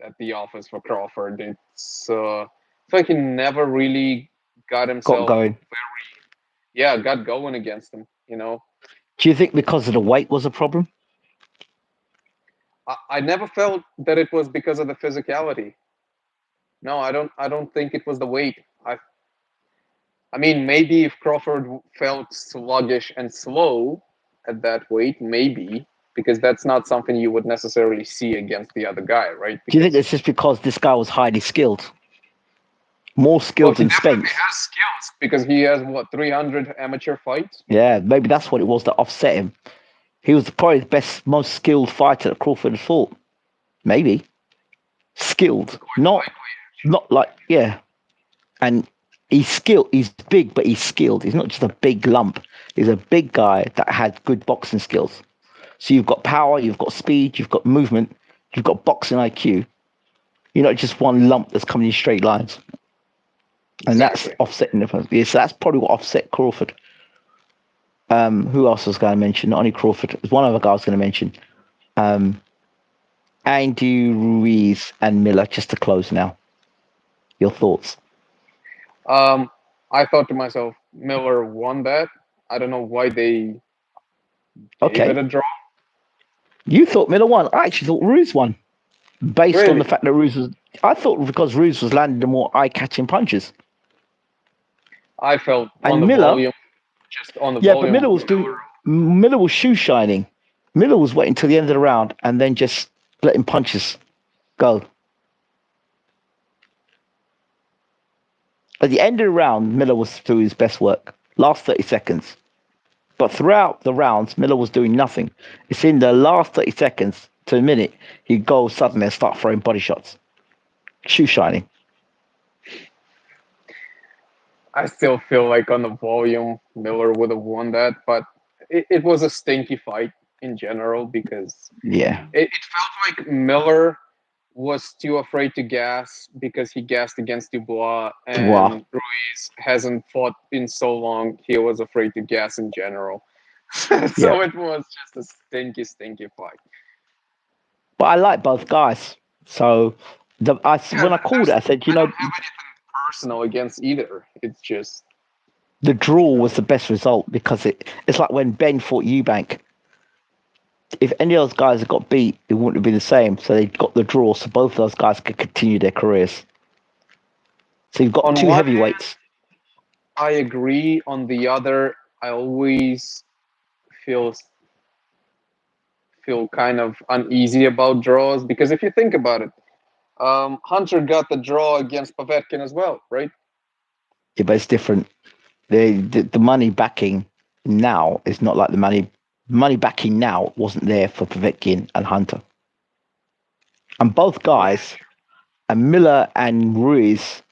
at the office for Crawford. It's like he never really got himself
going.
got going against him.
Do you think because of the weight was a problem?
I never felt that it was because of the physicality. No, I don't think it was the weight. I mean, maybe if Crawford felt sluggish and slow at that weight, maybe, because that's not something you would necessarily see against the other guy, right?
Do you think it's just because this guy was highly skilled? More skilled than Spence?
He has skills because he has, 300 amateur fights?
Yeah, maybe that's what it was that offset him. He was probably the best, most skilled fighter that Crawford had fought. Maybe. Skilled. Not like, And he's skilled. He's big, but he's skilled. He's not just a big lump. He's a big guy that had good boxing skills. So you've got power, you've got speed, you've got movement, you've got boxing IQ. You're not just one lump that's coming in straight lines. And that's offsetting the person. Yeah, so that's probably what offset Crawford. Who else was going to mention? Not only Crawford. There's one other guy I was going to mention. Andy Ruiz and Miller, just to close now. Your thoughts?
I thought to myself, Miller won that. I don't know why they gave it a draw.
You thought Miller won. I actually thought Ruiz won. Based on the fact that Ruiz was... I thought because Ruiz was landing the more eye-catching punches.
I felt
volume. But Miller was shoe shining. Miller was waiting till the end of the round and then just letting punches go. At the end of the round, Miller was doing his best work. Last 30 seconds. But throughout the rounds, Miller was doing nothing. It's in the last 30 seconds to a minute, he'd go suddenly and start throwing body shots. Shoe shining.
I still feel like on the volume, Miller would have won that, but it was a stinky fight in general because it felt like Miller was too afraid to gas because he gassed against Dubois, and Ruiz hasn't fought in so long. He was afraid to gas in general. So it was just a stinky fight.
But I like both guys. So when I called it, I said,
I don't have anything personal against either. It's just
the draw was the best result because it's like when Ben fought Eubank. if any of those guys had got beat, it wouldn't have been the same. So they got the draw, so both of those guys could continue their careers. So you've got
On
two
one
heavyweights.
I agree. On the other, I always feel kind of uneasy about draws, because if you think about it, Hunter got the draw against Povetkin as well, right?
Yeah, but it's different. The money backing now is not like the money backing now wasn't there for Povetkin and Hunter. And both guys, and Miller and Ruiz,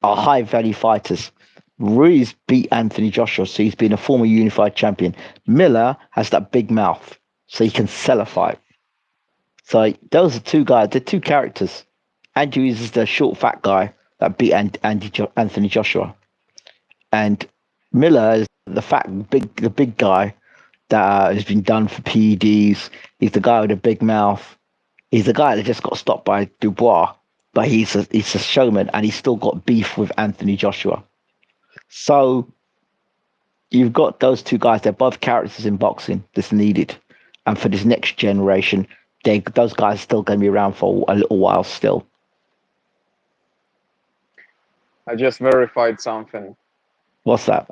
are high value fighters. Ruiz beat Anthony Joshua, so he's been a former unified champion. Miller has that big mouth, so he can sell a fight. So those are two guys, they're two characters. Andrew is the short, fat guy that beat Anthony Joshua. And Miller is the big guy that has been done for PEDs. He's the guy with a big mouth. He's the guy that just got stopped by Dubois, but he's a showman, and he's still got beef with Anthony Joshua. So you've got those two guys. They're both characters in boxing that's needed, and for this next generation, those guys are still going to be around for a little while still.
I just verified something.
What's that?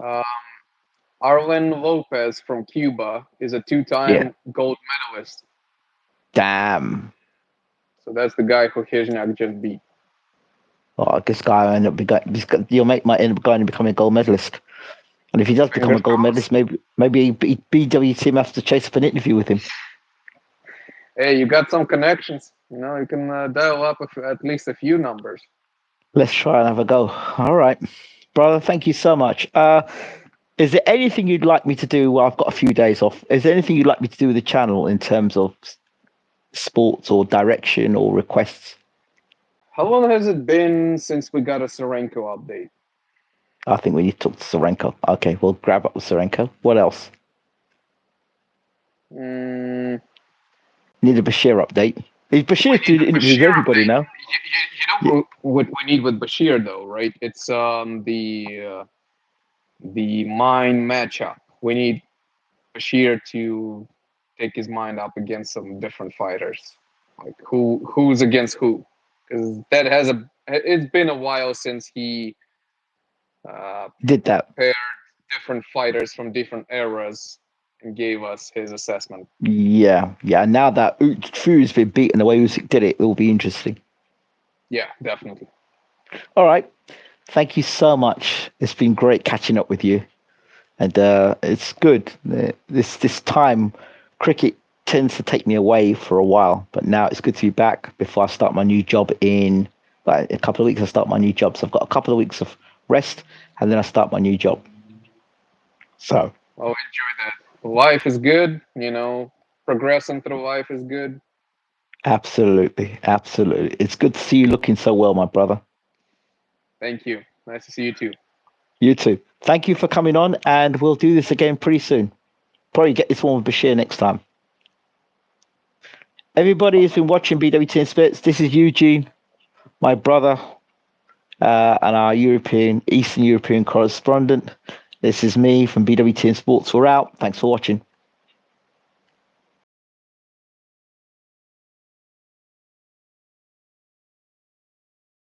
Arlen Lopez from Cuba is a two-time gold medalist.
Damn.
So that's the guy who Hizhnak just beat.
Well, this guy will end up your mate might end up going and becoming a gold medalist. And if he does become a gold medalist, maybe BWTM has to chase up an interview with him.
Hey, you got some connections. You know, you can dial up at least a few numbers.
Let's try and have a go. All right, brother. Thank you so much. Is there anything you'd like me to do? Well, I've got a few days off. Is there anything you'd like me to do with the channel in terms of sports or direction or requests?
How long has it been since we got a Serenko update?
I think we need to talk to Serenko. Okay, we'll grab up with Serenko. What else?
Mm,
Need a Bashir update. Bashir's doing interviews with everybody now.
You know what we need with Bashir, though, right? It's the mind matchup. We need Bashir to take his mind up against some different fighters. Like who's against who? Because it's been a while since he
Did that.
paired different fighters from different eras and gave us his assessment.
Yeah. Now that Fu's been beaten the way USYK did it, it will be interesting.
Yeah, definitely.
All right. Thank you so much. It's been great catching up with you. And it's good. This time, cricket tends to take me away for a while, but now it's good to be back before I start my new job in a couple of weeks. I start my new job. So I've got a couple of weeks of rest, and then I start my new job. So.
Oh, enjoy that. Life is good, you know, progressing through life is good.
Absolutely. It's good to see you looking so well, my brother.
Thank you. Nice to see you too.
You too. Thank you for coming on, and we'll do this again pretty soon. Probably get this one with Bashir next time. Everybody who's been watching BWTM Sports, this is Eugene, my brother, and our Eastern European correspondent. This is me from BWTM Sports. We're out. Thanks for watching.